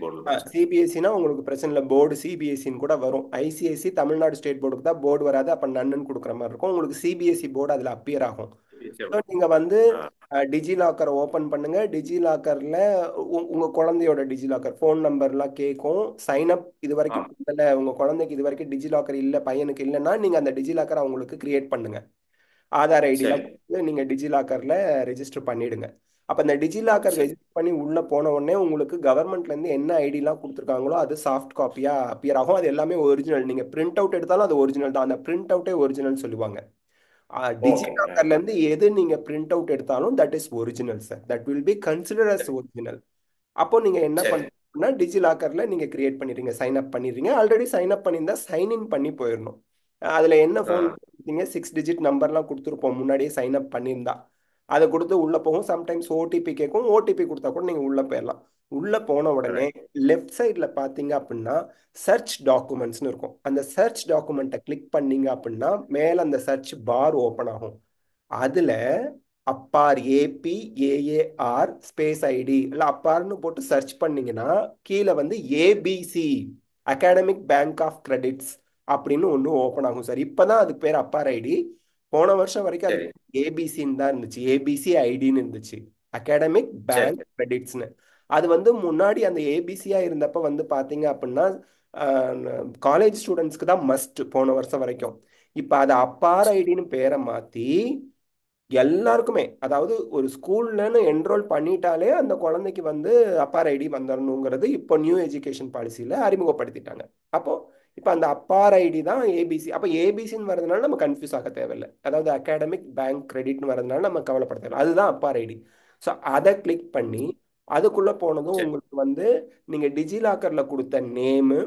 போர்டில் படிச்சேன். சிபிஎஸ்சினா உங்களுக்கு பிரச்சனை இல்லை, போர்டு சிபிஎஸ்சின்னு கூட வரும். ஐசிஐசி தமிழ்நாடு ஸ்டேட் போர்டுக்கு தான் போர்டு வராது, அப்போ நன்னு கொடுக்குற மாதிரி இருக்கும். உங்களுக்கு சிபிஎஸ்சி போர்டு அதில் அப்பியர் ஆகும். சிபிஎஸ்சி ஸோ நீங்கள் வந்து டிஜிலாக்கரை ஓப்பன் பண்ணுங்க. டிஜிலாக்கரில் உங்கள் குழந்தையோட டிஜிலாக்கர் ஃபோன் நம்பர்லாம் கேட்கும். சைன்அப் இது ஆ வரைக்கும் பண்ணல, உங்கள் குழந்தைக்கு இது வரைக்கும் டிஜிலாக்கர் இல்லை, பையனுக்கு இல்லைன்னா நீங்கள் அந்த டிஜிலாக்கரை அவங்களுக்கு கிரியேட் பண்ணுங்க. ஆதார் ஐடிலாம் சரி கொடுத்து நீங்கள் டிஜிலாக்கரில் ரெஜிஸ்டர் பண்ணிடுங்க. அப்போ இந்த டிஜிலாக்கர் சரி ரெஜிஸ்டர் பண்ணி உள்ளே போன உடனே உங்களுக்கு கவர்மெண்ட்லேருந்து என்ன ஐடிலாம் கொடுத்துருக்காங்களோ அது சாஃப்ட் காப்பியாக அப்பியர் ஆகும். அது எல்லாமே ஒரிஜினல். நீங்கள் பிரிண்ட் அவுட் எடுத்தாலும் அது ஒரிஜினல் தான். அந்த பிரிண்ட் அவுட்டே ஒரிஜினல் சொல்லுவாங்க. ஓகே டிஜிலாக்கர்லேருந்து எது நீங்கள் பிரிண்ட் அவுட் எடுத்தாலும் that is original sir. That will be consider as original. அப்போ நீங்கள் என்ன சரி பண்ணுறீங்கன்னா டிஜிலாக்கரில் நீங்கள் கிரியேட் பண்ணிடுறீங்க, சைன் அப் பண்ணிடுறீங்க. ஆல்ரெடி சைன் அப் பண்ணியிருந்தா சைன்இன் பண்ணி போயிடணும். அதில் என்ன ஆ ஃபோன் கொடுத்தீங்க, 6 டிஜிட் நம்பர்லாம் கொடுத்துருப்போம் முன்னாடியே சைன் அப் பண்ணியிருந்தா. அதை கொடுத்து உள்ளே போகும். சம்டைம்ஸ் ஓடிபி கேட்கும், ஓடிபி கொடுத்தா கூட நீங்கள் உள்ளே போயிடலாம். உள்ளே போன உடனே ரைட் லெஃப்ட் சைடில் பார்த்தீங்க அப்படின்னா சர்ச் டாக்குமெண்ட்ஸ்னு இருக்கும். அந்த சர்ச் டாக்குமெண்ட்டை கிளிக் பண்ணீங்க அப்படின்னா மேலே அந்த சர்ச் பார் ஓப்பன் ஆகும். அதில் அப்பார் APAAR ஸ்பேஸ் ஐடி இல்லை அப்பார்னு போட்டு சர்ச் பண்ணீங்கன்னா கீழே வந்து ABC academic bank of credits அப்படின்னு ஒன்று ஓப்பன் ஆகும் சார். இப்போ தான் அதுக்கு பேர் அப்பார் ஐடி. போன வருஷம் வரைக்கும் சரி அதுக்கு ஏபிசின்னு தான் இருந்துச்சு, ஏபிசி ஐடின்னு இருந்துச்சு, அகாடமிக் சரி பேங்க் கிரெடிட்ஸ்னு. அது வந்து முன்னாடி அந்த ஏபிசியா இருந்தப்ப வந்து பார்த்தீங்க அப்படின்னா காலேஜ் ஸ்டூடெண்ட்ஸ்க்கு தான் மஸ்ட் போன வருஷம் வரைக்கும். இப்போ அதை அப்பார் ஐடின்னு பேரை மாற்றி எல்லாருக்குமே, அதாவது ஒரு ஸ்கூல்லன்னு என்ரோல் பண்ணிட்டாலே அந்த குழந்தைக்கு வந்து அப்பார் ஐடி வந்துடணுங்கிறது இப்போ நியூ எஜுகேஷன் பாலிசியில் அறிமுகப்படுத்திட்டாங்க. அப்போ இப்போ அந்த அப்பார் ஐடி தான் ஏபிசி. அப்போ ஏபிசின்னு வரதுனால நம்ம கன்ஃபியூஸ் ஆக தேவையில்லை. அதாவது அகாடமிக் பேங்க் கிரெடிட்னு வரதுனால நம்ம கவலைப்பட தேவையில்லை. அதுதான் அப்பார் ஐடி. ஸோ அதை கிளிக் பண்ணி அதுக்குள்ளே போனதும் சரி உங்களுக்கு வந்து நீங்கள் டிஜிலாக்கரில் கொடுத்த நேமு,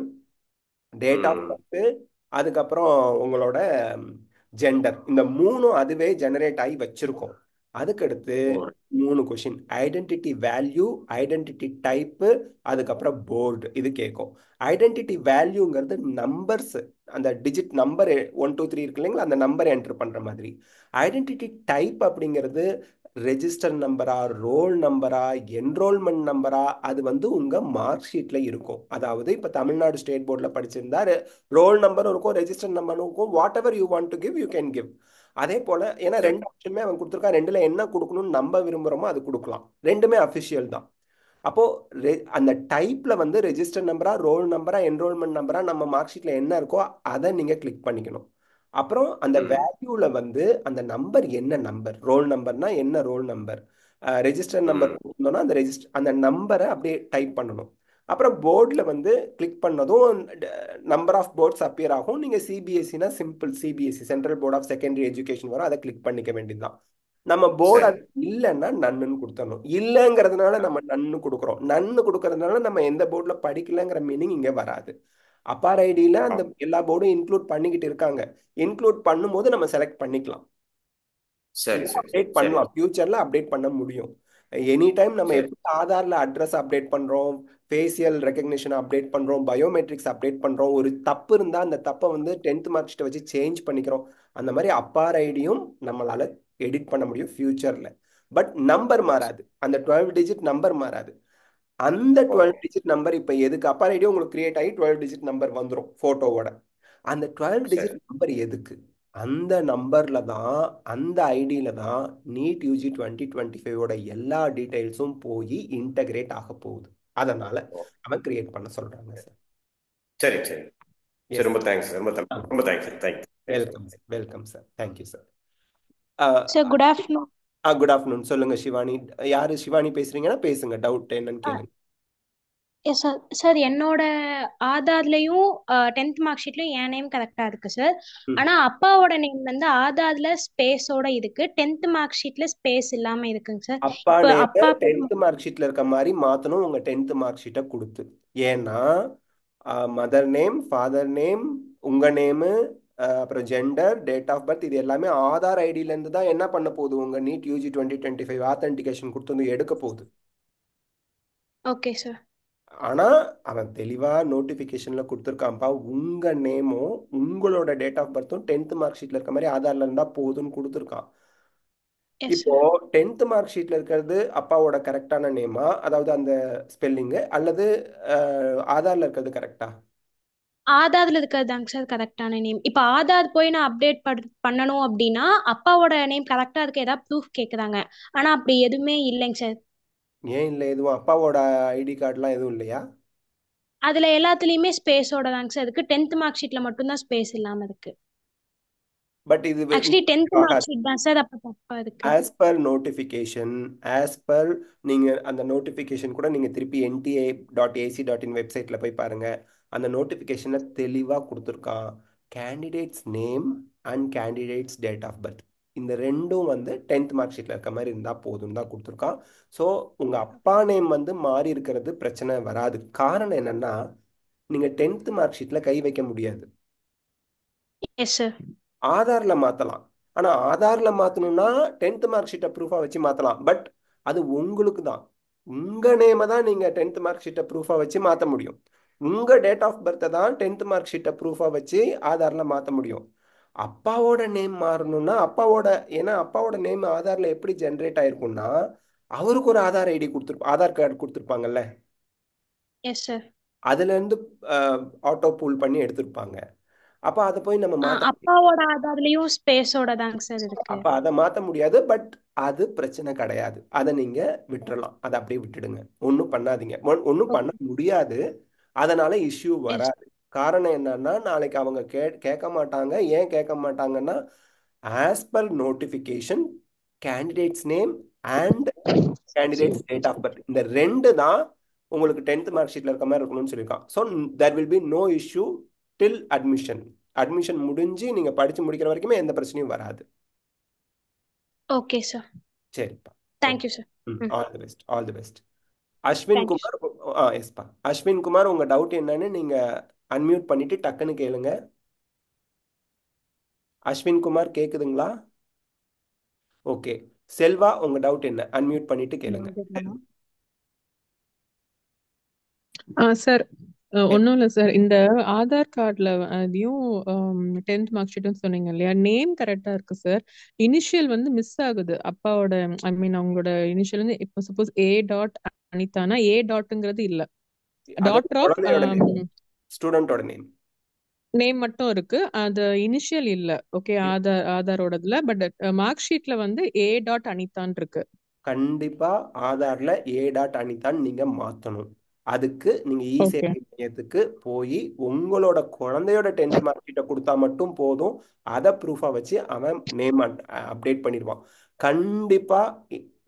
டேட் ஆஃப் ம் பர்த், அதுக்கப்புறம் உங்களோட ஜெண்டர், இந்த மூணும் அதுவே ஜெனரேட் ஆகி வச்சிருக்கோம். அதுக்கடுத்து ஓ 3 question: identity value, identity type, அதுக்கப்புறம் போர்டு. இது கேட்கும். ஐடென்டிட்டி வேல்யூங்கிறது நம்பர்ஸ், அந்த டிஜிட் நம்பர் 1 2 3 இருக்கு இல்லைங்களா, அந்த நம்பர் என்டர் பண்ணுற மாதிரி. ஐடென்டிட்டி டைப் அப்படிங்கிறது ரெஜிஸ்டர் நம்பரா, ரோல் நம்பரா, என்ரோல்மெண்ட் நம்பரா, அது வந்து உங்கள் மார்க் ஷீட்டில் இருக்கும். அதாவது இப்போ தமிழ்நாடு ஸ்டேட் போர்டில் படிச்சிருந்தா ரோல் நம்பரும் இருக்கும், ரெஜிஸ்டர் நம்பரும் இருக்கும். What ever you want to give you can give. அதே போல் ஏன்னா சரி 2 ஆப்ஷனுமே அவன் கொடுத்துருக்கான், 2ல் என்ன கொடுக்கணும்னு நம்ம விரும்புகிறோமோ அது கொடுக்கலாம். 2மே அஃபிஷியல் தான். அப்போது அந்த டைப்பில் வந்து ரெஜிஸ்டர் நம்பரா, ரோல் நம்பரா, என்ரோல்மெண்ட் நம்பரா, நம்ம மார்க் ஷீட்டில் என்ன இருக்கோ அதை நீங்கள் கிளிக் பண்ணிக்கணும். அப்புறம் அந்த ம் வேல்யூல வந்து அந்த நம்பர் என்ன நம்பர், ரோல் நம்பர்னா என்ன ரோல் நம்பர், ரெஜிஸ்டர் நம்பர் ம் கொடுத்தோம்னா அந்த நம்பரை அப்படியே டைப் பண்ணணும். அப்புறம் போர்டில் வந்து கிளிக் பண்ணதும் நம்பர் ஆஃப் போர்ட்ஸ் அப்பியர் ஆகும். நீங்கள் சிபிஎஸ்சினா simple CBSE, central board of secondary education வரும், அதை கிளிக் பண்ணிக்க வேண்டியதுதான். நம்ம போர்டு சரி அது இல்லைன்னா நன்னுன்னு கொடுத்துடணும். இல்லைங்கிறதுனால நம்ம நன்னு கொடுக்குறோம். நன்னு கொடுக்கறதுனால நம்ம எந்த போர்டில் படிக்கலைங்கிற மீனிங் இங்கே வராது. அப்பார் ஐடியில் ஆ, அந்த எல்லா போர்டும் இன்க்ளூட் பண்ணிக்கிட்டு இருக்காங்க. இன்க்ளூட் பண்ணும்போது நம்ம செலக்ட் பண்ணிக்கலாம், சரி சரி அப்டேட் சரி பண்ணலாம், ஃபியூச்சர்ல அப்டேட் பண்ண முடியும். எனி டைம் நம்ம சரி எப்படி ஆதார்ல அட்ரஸ் அப்டேட் பண்றோம், ஃபேஷியல் ரெகக்னிஷன் அப்டேட் பண்றோம், பயோமெட்ரிக்ஸ் அப்டேட் பண்றோம், ஒரு தப்பு இருந்தா அந்த தப்பை வந்து 10th மார்க் ஷீட்டை வச்சு சேஞ்ச் பண்ணிக்கிறோம். அந்த மாதிரி அப்பார் ஐடியும் நம்மளால எடிட் பண்ண முடியும் ஃபியூச்சர்ல. பட் நம்பர் மாறாது, அந்த 12 டிஜிட் நம்பர் மாறாது. அந்த ஓ 12 டிஜிட் நம்பர் இப்போ எதுக்கு அப்பார் ஐடியா உங்களுக்கு கிரியேட் ஆகி 12 டிஜிட் நம்பர் வந்துடும் போட்டோவோட. அந்த 12 சரி டிஜிட் நம்பர் எதுக்கு, அந்த நம்பர்ல தான், அந்த ஐடியில தான் நீட் யூஜி 2025ஓட எல்லா டீடைல்ஸும் போய் இன்டகிரேட் ஆக போகுது. அதனால ஓ அவன் கிரியேட் பண்ண சொல்றாங்க சார். சரி சரி சரி எஸ். ரொம்ப தேங்க்ஸ் சார் ரொம்ப thanks sir thank you welcome sir, welcome sir, thank you sir. Sir good afternoon. Good afternoon. சொல்லுங்க சிவானி. யாரு சிவானி பேசுறீங்கன்னா பேசுங்க, டவுட் என்னன்னு கேளுங்க. Yes sir. சார் என்னோட ஆதார்லயும் 10th மார்க் ஷீட்லயும் என் நேம் கரெக்டா இருக்கு சார். ம். ஆனா அப்பாவோட நேம் வந்து ஆதார்ல ஸ்பேஸோட இருக்கு, 10th மார்க் ஷீட்ல ஸ்பேஸ் இல்லாம இருக்குங்க சார். அப்பா இப்போ நேம அப்பா பேர் 10th மார்க் ஷீட்ல இருக்க மாதிரி மாத்தணும், உங்க 10th மார்க் ஷீட்டை கொடுத்து. ஏன்னா மதர் நேம், ஃபாதர் நேம், உங்க நேமு, அப்புறம் ஜெண்டர், டேட் ஆஃப் பர்த், இது எல்லாமே ஆதார் ஐடியில இருந்து தான் என்ன பண்ண போகுது, உங்க நீட் யூஜி 2025 ஆத்தென்டிகேஷன் கொடுத்து வந்து எடுக்க போகுது. Okay sir. ஆனா அவன் தெளிவா நோட்டிபிகேஷன்ல கொடுத்துருக்கான்ப்பா, உங்க நேமும் உங்களோட டேட் ஆஃப் பர்த்தும் 10th மார்க் ஷீட்ல இருக்க மாதிரி ஆதார்ல இருந்தா போதும்னு கொடுத்துருக்கான். எஸ் இப்போ சார். 10th மார்க் ஷீட்ல இருக்கிறது அப்பாவோட கரெக்டான நேமா, அதாவது அந்த ஸ்பெல்லிங்கு, அல்லது ஆதார்ல இருக்கிறது கரெக்டா? ஆதார்ல இருக்கிறதாங்க சார் கரெக்டான நேம். இப்போ ஆதார் போய் நான் அப்டேட் பண்ணணும் அப்படின்னா அப்பாவோட நேம் கரெக்டா இருக்க ஏதாவது ப்ரூஃப் கேக்குறாங்க. ஆனா அப்படி எதுவுமே இல்லைங்க சார். ஏன் இல்லை, எதுவும் அப்பாவோட ஐடி கார்டுலாம் எதுவும் இல்லையா? அதுல எல்லாத்துலயுமே ஸ்பேஸோட தாங்க சார் இருக்கு, 10th மார்க் ஷீட்ல மட்டும்தான் ஸ்பேஸ் இல்லாம இருக்கு. பட் இது ஆக்சுவலி 10th மார்க் ஆகாது. ஷீட் தான் சார் அப்ப தப்பா இருக்கு. As per notification, as per, நீங்கள் அந்த நோட்டிஃபிகேஷன் கூட நீங்கள் திருப்பி NTA.ac.in வெப்சைட்டில் போய் பாருங்க. அந்த நோட்டிஃபிகேஷனை தெளிவாக கொடுத்துருக்கான். Candidates name and candidates date of birth, இந்த ரெண்டும் வந்து 10th மார்க் ஷீட்டில் இருக்க மாதிரி இருந்தால் போதும் தான் கொடுத்துருக்கான். ஸோ உங்கள் அப்பா நேம் வந்து மாறி இருக்கிறது பிரச்சனை வராது. காரணம் என்னன்னா, நீங்கள் 10th மார்க் ஷீட்டில் கை வைக்க முடியாது. Yes sir. ஆதார்ல மாத்தலாம். ஆனா ஆதார்ல மாத்தணும்னா 10th மார்க் ஷீட்டை ப்ரூஃபா வச்சு மாத்தலாம். பட் அது உங்களுக்கு தான், உங்க நேம தான் நீங்க 10th மார்க் ஷீட்டை ப்ரூஃபா வச்சு மாத்த முடியும். உங்க டேட் ஆஃப் பர்த்தை தான் 10th மார்க் ஷீட்டை ப்ரூஃபா வச்சு ஆதார்ல மாத்த முடியும். அப்பாவோட நேம் மாறணும்னா அப்பாவோட, ஏன்னா அப்பாவோட நேம் ஆதார்ல எப்படி ஜென்ரேட் ஆயிருக்கும்னா, அவருக்கு ஒரு ஆதார் ஐடி கொடுத்துருப்பா, ஆதார் கார்டு கொடுத்துருப்பாங்கல்ல, எஸ் சார். அதுல இருந்து ஆட்டோ பூல் பண்ணி எடுத்திருப்பாங்க. அப்ப அதை போய் நம்ம மாத்த, அப்பாவோட ஆதார்லயும் ஸ்பேஸோட தாங்க சார் இருக்கு. அப்ப அதை மாத்த முடியாது. பட் அது பிரச்சனை கிடையாது, அதை நீங்க விட்டுறலாம், அதை அப்படியே விட்டுடுங்க, ஒன்றும் பண்ணாதீங்க. ஒன்றும் பண்ண ஓகே. முடியாது, அதனால இஷ்யூ எஸ். வராது. காரணம் என்னன்னா, நாளைக்கு அவங்க கேட்க மாட்டாங்க. ஏன் கேட்க மாட்டாங்கன்னா, as per notification candidates name and candidates date of birth, இந்த ரெண்டு தான் உங்களுக்கு 10th மார்க் ஷீட்ல இருக்க மாதிரி இருக்கணும்னு சொல்லியிருக்கான். So there will be no issue till admission. Admission முடிஞ்சு நீங்க படிச்சு முடிக்கிற வரைக்குமே எந்த பிரச்சனையும் வராது. Okay sir. சரிப்பா. Thank you sir. All the best, all the best. Ashwin thank you. Kumar. எஸ்பா. அஸ்வின் குமார், உங்க டவுட் என்னன்னு நீங்க அன்மியூட் பண்ணிட்டு டக்குன்னு கேளுங்க. அஸ்வின் குமார் கேக்குதுங்களா? ஓகே. செல்வா, உங்க டவுட் என்ன, அன்மியூட் பண்ணிட்டு கேளுங்க. சார் ஒன்றும் இல்லை சார், இந்த ஆதார் கார்டில் அதையும் 10th மார்க் ஷீட்டும் சொன்னீங்க இல்லையா, நேம் கரெக்டாக இருக்கு சார். இனிஷியல் வந்து மிஸ் ஆகுது அப்பாவோட, ஐ மீன் அவங்களோட இனிஷியல் வந்து இப்போ சப்போஸ் அனிதானா டாட்டுங்கிறது இல்லை, அது டாட்டர் ஆஃப் குழந்தையோட நேம், ஸ்டூடெண்டோட நேம். நேம் மட்டும் இருக்கு, அது இனிஷியல் இல்லை. ஓகே, ஆதாரோடதுல பட் மார்க் ஷீட்ல வந்து அனிதான் இருக்கு. கண்டிப்பா ஆதார்ல அனிதான் நீங்க மாத்தணும். அதுக்கு நீங்க இ ஓகே சேவை மையத்துக்கு போய் உங்களோட குழந்தையோட 10th மார்க் ஷீட்டை கொடுத்தா மட்டும் போதும். அதை ப்ரூஃபா வச்சு அவன் நேம் அப்டேட் பண்ணிடுவான். கண்டிப்பா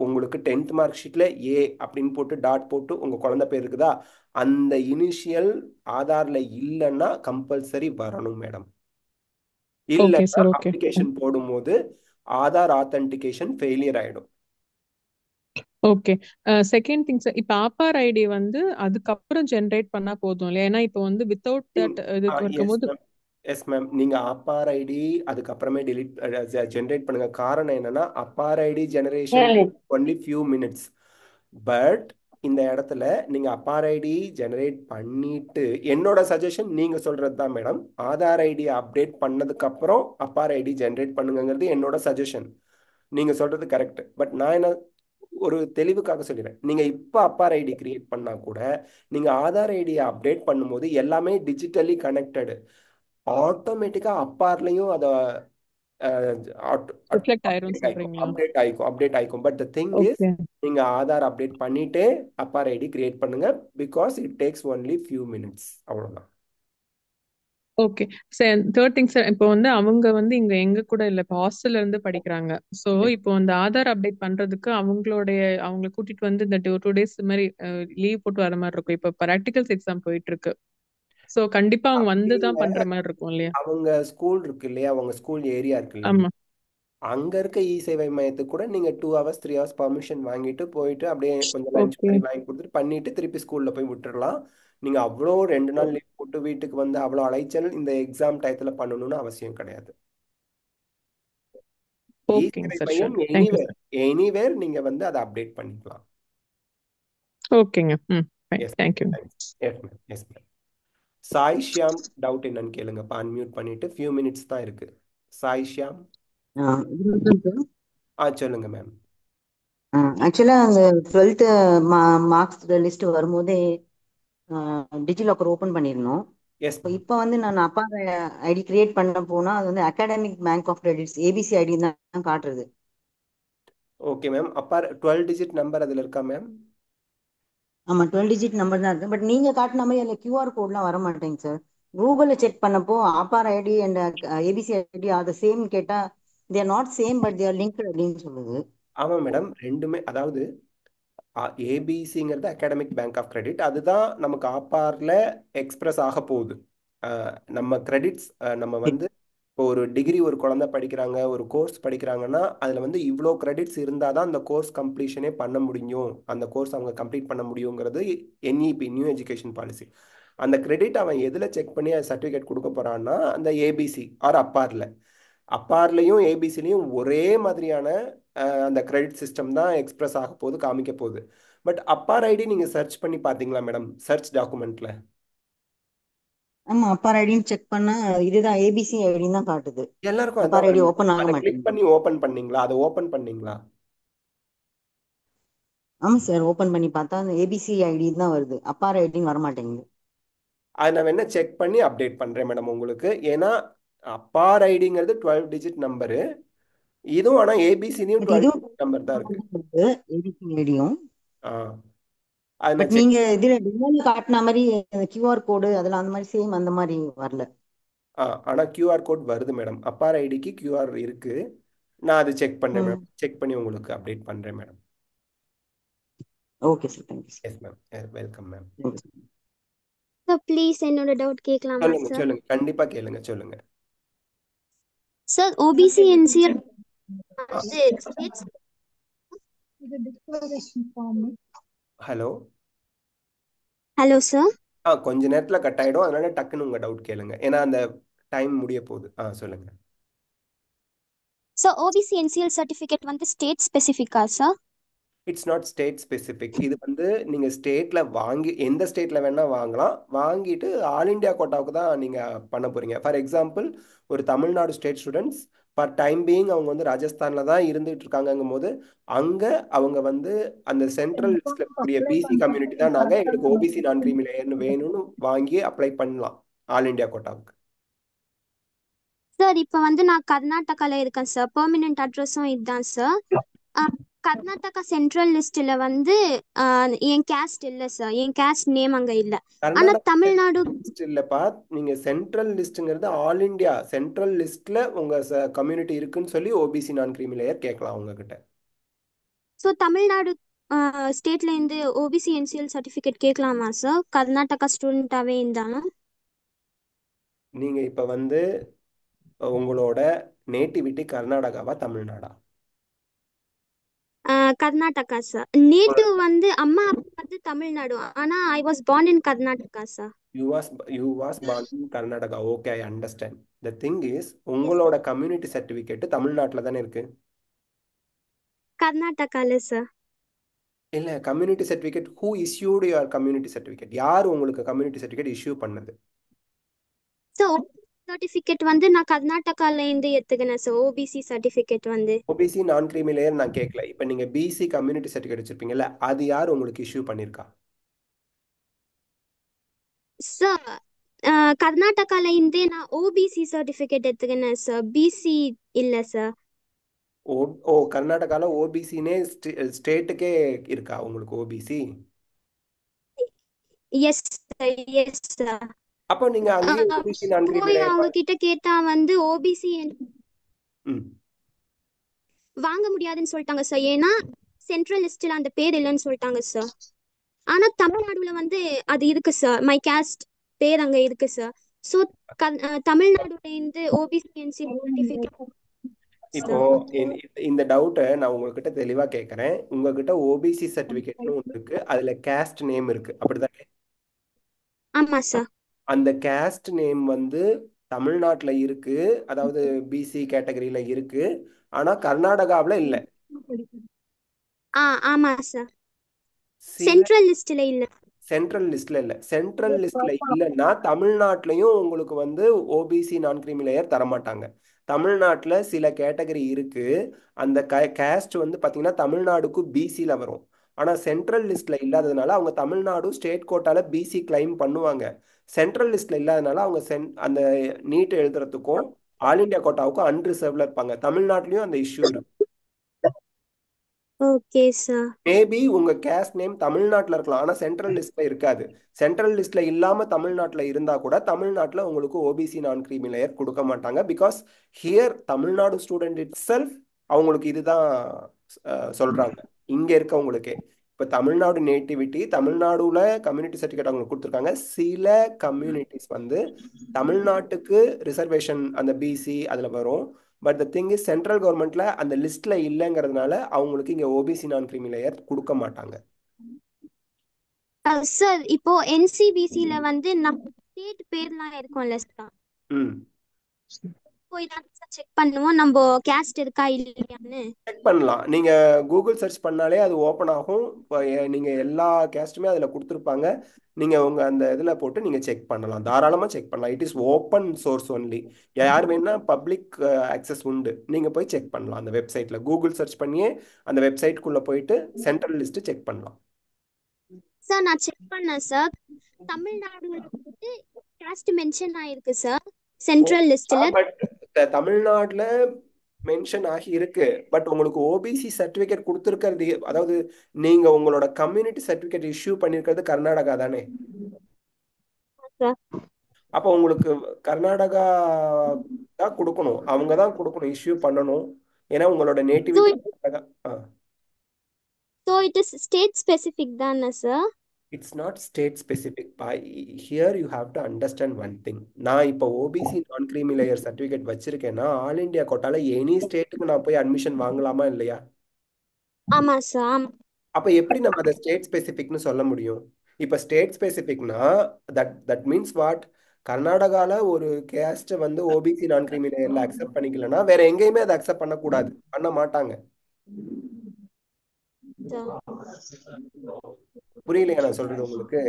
உங்களுக்கு 10th மார்க் ஷீட்ல ஏ அப்படின்னு போட்டு டாட் போட்டு உங்க குழந்தை பேர் இருக்குதா, அந்த இனிஷியல் ஆதார்ல இல்லைன்னா கம்பல்சரி வரணும் மேடம். ஓகே இல்லைன்னா சார். ஓகே அப்ளிகேஷன் போடும்போது ஆதார் ஆத்தன்டிகேஷன் ஃபெயிலியர் ஆயிடும். ஓகே. செகண்ட் திங் சார், இப்போ ஆப்பார் ஐடி வந்து அதுக்கப்புறம் ஜென்ரேட் பண்ணா போதும் இல்லையா? ஏன்னா இப்போ வந்து வித்தவுட் தட் இது எஸ் இருக்கும்போது மேம், எஸ் மேம். நீங்க அப்பார் ஐடி அதுக்கப்புறமே ஜென்ரேட் பண்ணுங்க. காரணம் என்னன்னா APAAR ID generation only few minutes. But இந்த இடத்துல நீங்க அப்பார் ஐடி ஜெனரேட் பண்ணிட்டு, என்னோட சஜஷன் நீங்க சொல்றது தான் மேடம். ஆதார் ஐடி அப்டேட் பண்ணதுக்கு அப்புறம் அப்பார் ஐடி ஜெனரேட் பண்ணுங்கிறது என்னோட சஜஷன். நீங்க சொல்றது கரெக்ட். பட் நான் என்ன ஒரு தெளிவுக்காக சொல்லிடுறேன். நீங்க இப்ப அப்பார் ஐடி கிரியேட் பண்ணா கூட நீங்க ஆதார் ஐடியை அப்டேட் பண்ணும்போது எல்லாமே டிஜிட்டலி கனெக்டடு. ஆட்டோமேட்டிக்கா அப்பார்லையும் அதை ரிஃப்ளெக்ட் ஆயிரும் சொல்றீங்களா? அப்டேட் ஆயிக்கும். But the thing is, okay நீங்க ஆதார் அப்டேட் பண்ணிட்டே அப்பார் ஐடி கிரியேட் பண்ணுங்க. Because it takes only few minutes. அவ்வளவுதான். Okay sir. Third thing sir, இப்போ வந்து அவங்க வந்து இங்க எங்க கூட இல்ல, இப்போ ஹாஸ்டல்ல இருந்து படிக்கிறாங்க. ஸோ இப்போ அந்த ஆதார் அப்டேட் பண்றதுக்கு அவங்களை கூட்டிட்டு வந்து இந்த 2 days மாதிரி லீவ் போட்டு வர மாதிரி இருக்கும். இப்போ ப்ராக்டிகல்ஸ் எக்ஸாம் போயிட்டு இருக்கு. ஸோ கண்டிப்பா அவங்க வந்து தான் பண்ற மாதிரி இருக்கும் இல்லையா? அவங்க ஸ்கூல் இருக்கு இல்லையா, அவங்க ஸ்கூல் ஏரியா இருக்கு இல்லையா, ஆமா. அங்க இருக்க இ சேவை மையத்துக்கு கூட நீங்க 2 hours 3 hours பர்மிஷன் வாங்கிட்டு போயிட்டு அப்படியே கொஞ்சம் லஞ்ச் ஓகே மாதிரி வாங்கி கொடுத்துட்டு பண்ணிட்டு திருப்பி ஸ்கூல்ல போய் விட்டுறலாம். நீங்க அவ்வளோ 2 நாள் லீவ் போட்டு வீட்டுக்கு வந்து அவ்வளோ அலைச்சல் இந்த எக்ஸாம் டயத்துல பண்ணணும்னு அவசியம் கிடையாது. இ ஓகேங்க சேவை சார். மையம் sure. Thank you anywhere sir. Anywhere நீங்க வந்து அதை அப்டேட் பண்ணிக்கலாம். ஓகேங்க. Fine. Yes thank you. Yes ma'am, yes ma'am. Sai Shyam doubt என்னன்னு கேளுங்கப்பா. அன்மியூட் பண்ணிட்டு ஃபியூ மினிட்ஸ் தான் இருக்கு. சாய் ஷியாம் சொல்லுங்க மேம். ஆக்சுவலா அந்த 12th மார்க்ஸ் லிஸ்ட் வரும்போதே டிஜிலாக்கர் ஓபன் பண்ணிடணும். எஸ் இப்போ வந்து நான் அப்பா ஐடி கிரியேட் பண்ண போனா அது வந்து academic bank of credits ABC ID தான் காட்டுறது. Okay ma'am. அப்பா 12 digit நம்பர் அதுல இருக்கா மேம்? ஆமா 12 டிஜிட் நம்பர் தான் இருக்கு. பட் நீங்க காட்டின மாதிரி அதில் கியூஆர் கோட்லாம் வர மாட்டேங்க சார். கூகுள்ல செக் பண்ணப்போ APAAR ID and ABC ID are the same கேட்டா they're not same but they're link அப்படின்னு சொல்லுது. ஆமாம் மேடம், ரெண்டுமே. அதாவது ஏபிசிங்கிறது அகாடமிக் பேங்க் ஆஃப் கிரெடிட், அதுதான் நமக்கு ஆப்பார்ல எக்ஸ்பிரஸ் ஆக போகுது. நம்ம கிரெடிட்ஸ் நம்ம வந்து இப்போ ஒரு டிகிரி ஒரு குழந்தை படிக்கிறாங்க, ஒரு கோர்ஸ் படிக்கிறாங்கன்னா அதில் வந்து இவ்வளோ கிரெடிட்ஸ் இருந்தால் தான் அந்த கோர்ஸ் கம்ப்ளீஷனே பண்ண முடியும், அந்த கோர்ஸ் அவங்க கம்ப்ளீட் பண்ண முடியுங்கிறது என்இபி நியூ எஜுகேஷன் பாலிசி. அந்த கிரெடிட் அவன் எதில் செக் பண்ணி சர்டிஃபிகேட் கொடுக்க போகிறான்னா அந்த ஏபிசி ஆர் அப்பாரில். அப்பார்லையும் ஏபிசிலையும் ஒரே மாதிரியான அந்த கிரெடிட் சிஸ்டம் தான் எக்ஸ்பிரஸ் ஆக போகுது, காமிக்க போகுது. பட் அப்பார் ஐடி நீங்கள் சர்ச் பண்ணி பார்த்தீங்களா மேடம் சர்ச் டாக்குமெண்ட்ல? ஆமா அப்பார் ஐடின்னு செக் பண்ணா இதுதான் ஏபிசி ஐடின்னு தான் காட்டுது. எல்லாருக்கும் அப்பார் அதான் ஐடி வருது. ஓப்பன் ஆக அதை கிளிக் மாட்டேங்குது. பண்ணி ஓப்பன் பண்ணீங்களா? அதை ஓப்பன் பண்ணீங்களா? ஆமா சார் ஓப்பன் பண்ணி பார்த்தா அந்த ஏபிசி ஐடி தான் வருது, அப்பார் ஐடின்னு வர மாட்டேங்குது. அதை நான் வேணா செக் பண்ணி அப்டேட் பண்ணுறேன் மேடம் உங்களுக்கு. ஏன்னா அப்பார் ஐடிங்கிறது 12 digit நம்பரு, இதுவும் ஆனால் ஏபிசிலையும் பட் 12 இதுவும் digit நம்பர் தான் இருக்கு. ஏபிசி ஐடியும். ஆ அதை பட் நான் செக். நீங்க இதுல டிசைன்ல காட்டின மாதிரி கியூஆர் கோடு அதெல்லாம் அந்த மாதிரி சேம் அந்த மாதிரி வரல. ஆனால் QR கோட் வருது மேடம். அப்பார் ஐடிக்கு QR இருக்கு. நான் அதை செக் பண்ணுறேன் மேடம். செக் பண்ணி உங்களுக்கு அப்டேட் பண்ணுறேன் madam. Okay sir, thank you sir. Yes ma'am, welcome ma'am. Sir please என்னோட டவுட் கேட்கலாமா சொல்லுங்க சார்? சொல்லுங்க, கண்டிப்பா கேளுங்க, சொல்லுங்க. Sir OBC NCL states. Hello hello sir. கொஞ்ச நேரத்துல கட் ஆயிடும், அதனால டக்குன்னு உங்க டவுட் கேளுங்க, ஏன்னா அந்த டைம் முடிய போகுது. சொல்லுங்க. சார் ஓபிசி என்சிஎல் சர்டிஃபிகேட் வந்து ஸ்டேட் ஸ்பெசிஃபிக்கா sir? It's not state specific. இது வந்து நீங்கள் ஸ்டேட்டில் வாங்கி எந்த ஸ்டேட்டில் வேணால் வாங்கலாம். வாங்கிட்டு ஆல் இண்டியா கோட்டாவுக்கு தான் நீங்கள் பண்ண போகிறீங்க. ஃபார் எக்ஸாம்பிள் ஒரு Tamil Nadu state students for time being அவங்க வந்து ராஜஸ்தானில் தான் இருந்துகிட்டு இருக்காங்கங்கும் போது அங்கே அவங்க வந்து அந்த சென்ட்ரல் லிஸ்ட்டில் இருக்கக்கூடிய பிசி கம்யூனிட்டி தான் நாங்கள் எங்களுக்கு ஓபிசி நான் கிரீமி லேயர்னு வேணும்னு வாங்கி அப்ளை பண்ணலாம் ஆல் இண்டியா கோட்டாவுக்கு. சார் இப்போ வந்து நான் கர்நாடகால இருக்கேன் சார், பெர்மனன்ட் அட்ரஸும் இதுதான் சார். கர்நாடகா சென்ட்ரல் லிஸ்ட்ல வந்து என் கேஸ்ட் இல்ல சார், என் கேஸ்ட் நேம் அங்க இல்ல. ஆனா கர்நாடகா தமிழ்நாடு லிஸ்ட் இல்லப்பா, நீங்க சென்ட்ரல் லிஸ்ட்ங்கிறது ஆல் இந்தியா சென்ட்ரல் லிஸ்ட்ல உங்க கம்யூனிட்டி இருக்குன்னு சொல்லி ஓபிசி நான் கிரீமி லேயர் கேட்கலாம் உங்ககிட்ட. ஸோ தமிழ்நாடு ஸ்டேட்ல இருந்து ஓபிசி என்சிஎல் சர்டிஃபிகேட் கேட்கலாமா சார், கர்நாடகா ஸ்டூடெண்டாவே இருந்தாலும்? நீங்க இப்ப வந்து உங்களோட நேட்டிவிட்டி கர்நாடகாவா தமிழ்நாடா? கர்நாடகா சார். நேட்டிவ் வந்து அம்மா அப்பா வந்து தமிழ்நாடு, ஆனா I was born in Karnataka sir. You was born in Karnataka. Okay, I understand. The thing is, உங்களோட கம்யூனிட்டி சர்டிஃபிகேட் தமிழ்நாட்டில் தானே இருக்கு. கர்நாடகால சார். இல்ல, community certificate who issued your community certificate? யார் உங்களுக்கு கம்யூனிட்டி சர்டிஃபிகேட் இஷ்யூ பண்ணது? சார் சர்டிஃபிகேட் வந்து நான் கர்நாடகால இருந்து எடுத்துக்கினேன் சார், ஓபிசி சர்டிஃபிகேட் வந்து. ஓபிசி நான் கிரீமி லேயர் நான் கேட்கல. இப்போ நீங்க பிசி கம்யூனிட்டி சர்டிஃபிகேட் வச்சிருப்பீங்கல்ல, அது யார் உங்களுக்கு இஷ்யூ பண்ணிருக்கா? சார் கர்நாடகால இருந்தே நான் ஓபிசி சர்டிஃபிகேட் எடுத்துக்கினேன் சார், பிசி இல்ல சார். ஓ ஓ கர்நாடகால ஓபிசினே ஸ்டேட்டுக்கே இருக்கா உங்களுக்கு OBC? Yes sir, yes sir. அப்போ நீங்க அங்கேயே ஓபிசி நான் கிரீமி போய் லேயர் அவங்க கிட்ட கேட்டா வந்து ஓபிசி ம் வாங்க முடியாதுன்னு சொல்லிட்டாங்க சார், ஏன்னா சென்ட்ரல் லிஸ்ட்ல அந்த பேர் இல்லைன்னு சொல்லிட்டாங்க சார். ஆனா தமிழ்நாடுல வந்து அது இருக்கு சார், மை காஸ்ட் பேர் அங்க இருக்கு சார். ஸோ தமிழ்நாடுல இருந்து ஓபிசி என்சிஎல் சர்டிஃபிகேட். இப்போ இந்த டவுட்டை நான் உங்ககிட்ட தெளிவா கேட்கறேன். உங்ககிட்ட ஓபிசி சர்டிபிகேட்னு ஒன்று இருக்கு, அதுல கேஸ்ட் நேம் இருக்கு, அப்படிதானே? ஆமா சார். அந்த கேஸ்ட் நேம் வந்து தமிழ்நாட்டுல இருக்கு, அதாவது பிசி கேட்டகரியில இருக்கு, ஆனா கர்நாடகாவுல இல்ல. ஆமா சார். சில சென்ட்ரல் லிஸ்ட்ல இல்ல. சென்ட்ரல் லிஸ்ட்ல இல்ல. சென்ட்ரல் லிஸ்ட்ல இல்லைன்னா தமிழ்நாட்டிலையும் உங்களுக்கு வந்து ஓபிசி நான் கிரீமி லேயர் தரமாட்டாங்க. தமிழ்நாட்டில் சில கேட்டகரி இருக்கு, அந்த கேஸ்ட் வந்து பார்த்தீங்கன்னா தமிழ்நாடுக்கு பிசியில் வரும். ஆனால் சென்ட்ரல் லிஸ்ட்ல இல்லாததுனால அவங்க தமிழ்நாடு ஸ்டேட் கோட்டால பிசி கிளைம் பண்ணுவாங்க. சென்ட்ரல் லிஸ்ட்ல இல்லாததுனால அவங்க அந்த நீட் எழுதுறதுக்கும் ஆல் இண்டியா கோட்டாவுக்கும் அன்ரிசர்வ்ல இருப்பாங்க. தமிழ்நாட்டிலையும் அந்த இஷ்யூ இருக்கு. Okay sir. மேபி உங்க கேஸ்ட் நேம் தமிழ்நாட்டில் இருக்கலாம், ஆனால் சென்ட்ரல் லிஸ்ட்ல இருக்காது. சென்ட்ரல் லிஸ்ட்ல இல்லாம தமிழ்நாட்டில் இருந்தா கூட தமிழ்நாட்டில் உங்களுக்கு ஓபிசி நான் கிரீமி லேயர் கொடுக்க மாட்டாங்க. Because here Tamil Nadu student it self அவங்களுக்கு இதுதான் சொல்றாங்க. இங்க இருக்கவங்களுக்கே இப்போ தமிழ்நாடு நேட்டிவிட்டி தமிழ்நாடுல கம்யூனிட்டி சர்டிஃபிகேட் அவங்களுக்கு கொடுத்துருக்காங்க. சில கம்யூனிட்டிஸ் வந்து தமிழ்நாட்டுக்கு ரிசர்வேஷன் அந்த பிசி அதுல வரும். But the thing is, central கவர்மெண்ட்ல அந்த லிஸ்ட்ல இல்லைங்கிறதுனால அவங்களுக்கு இங்க ஓபிசி நான் கிரீமி லேயர் கொடுக்க மாட்டாங்க. சார் இப்போ என்சிபிசில வந்து நம்ம ஸ்டேட் பேர்லாம் இருக்கும்ல சார், ம் போய் தான் செக் பண்ணுவோம் நம்ம கேஸ்ட் இருக்கா இல்லையான்னு. செக் பண்ணலாம். நீங்க கூகுள் சர்ச் பண்ணாலே அது ஓப்பன் ஆகும். நீங்க எல்லா கேஸ்ட்டுமே அதுல கொடுத்துருப்பாங்க. நீங்க உங்க அந்த இதுல போட்டு நீங்க செக் பண்ணலாம், தாராளமா செக் பண்ணலாம். It is open source only. யார் வேணா பப்ளிக் ஆக்சஸ் உண்டு. நீங்க போய் செக் பண்ணலாம் அந்த வெப்சைட்ல. கூகுள் சர்ச் பண்ணியே அந்த வெப்சைட்குள்ள போயிட்டு சென்ட்ரல் லிஸ்ட் செக் பண்ணலாம். சார் நான் செக் பண்ணேன் சார், தமிழ்நாடுல வந்து காஸ்ட் மென்ஷன் ஆயிருக்கு சார் சென்ட்ரல் லிஸ்ட்ல. பட் தமிழ்நாட்டுல மென்ஷன் ஆகி இருக்கு, பட் உங்களுக்கு ஓபிசி சர்டிபிகேட் கொடுத்துருக்கிறது, அதாவது நீங்க உங்களோட கம்யூனிட்டி சர்டிபிகேட் இஷ்யூ பண்ணிருக்கிறது கர்நாடகா தானே? அப்போ உங்களுக்கு கர்நாடகா தான் கொடுக்கணும், அவங்க தான் கொடுக்கணும், இஷ்யூ பண்ணணும். ஏன்னா உங்களோட nativity Karnataka. So it is state specific தானே sir? It's not state specific. Here you have to understand one thing. நான் இப்போ OBC non creamy layer certificate வச்சிருக்கேன்னா ஆல் இண்டியா கோட்டால எனி ஸ்டேட்டுக்கு நான் போய் அட்மிஷன் வாங்கலாமா இல்லையா? ஆமா சார், ஆமா. அப்போ எப்படி நம்ம அதை ஸ்டேட் ஸ்பெசிஃபிக்னு சொல்ல முடியும்? இப்போ ஸ்டேட் ஸ்பெசிஃபிக்னா தட் மீன்ஸ் வாட்? கர்நாடகால ஒரு கேஸ்ட் வந்து ஓபிசி நான் கிரீமி லேயர்ல அக்செப்ட் பண்ணிக்கலன்னா வேற எங்கேயுமே அதை அக்செப்ட் பண்ணக்கூடாது, பண்ண மாட்டாங்க. புரியலையா நான் சொல்றது உங்களுக்கு?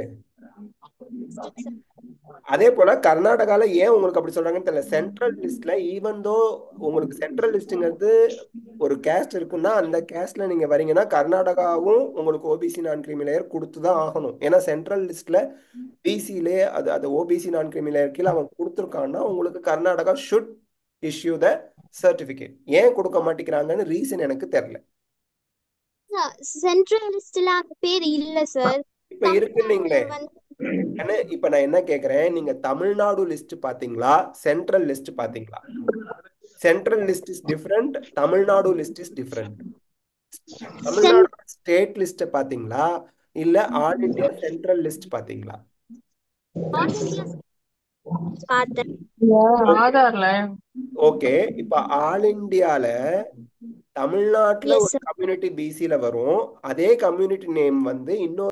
அதே போல கர்நாடகால ஏன் உங்களுக்கு அப்படி சொல்றாங்கன்னு தெரியல. சென்ட்ரல் லிஸ்ட்ல ஈவன் தோ உங்களுக்கு சென்ட்ரல் லிஸ்ட்ங்கிறது ஒரு கேஸ்ட் இருக்குன்னா அந்த கேஸ்ட்ல நீங்க வரீங்கன்னா கர்நாடகாவும் உங்களுக்கு ஓபிசி நான் கிரீமி லேயர் கொடுத்துதான் ஆகணும். ஏன்னா சென்ட்ரல் லிஸ்ட்ல பிசிலே அது ஓபிசி நான் கிரீமி லேயர் கீழே அவன் கொடுத்துருக்கான்னா உங்களுக்கு Karnataka should issue the certificate. ஏன் கொடுக்க மாட்டேங்கிறாங்கன்னு ரீசன் எனக்கு தெரியல. சென்ட்ரல் லிஸ்ட்ல அந்த பேர் இல்ல சார். இப்ப இருக்குன்னீங்களே இப்ப நான் என்ன கேக்குறேன், நீங்க தமிழ்நாடு லிஸ்ட் பாத்தீங்களா, சென்ட்ரல் லிஸ்ட் பாத்தீங்களா? Central list is different, Tamil Nadu list is different. Tamil Nadu state list பாத்தீங்களா இல்ல ஆல் இந்தியா சென்ட்ரல் லிஸ்ட் பாத்தீங்களா? ஆல் இந்தியா பார்த்தேன். ஆதார்ல ஓகே, இப்ப ஆல் இந்தியால தமிழ்நாட்டுல Yes, ஒரு sir. கம்யூனிட்டி பிசில வரும், அதே கம்யூனிட்டி நேம் வந்து இன்னொரு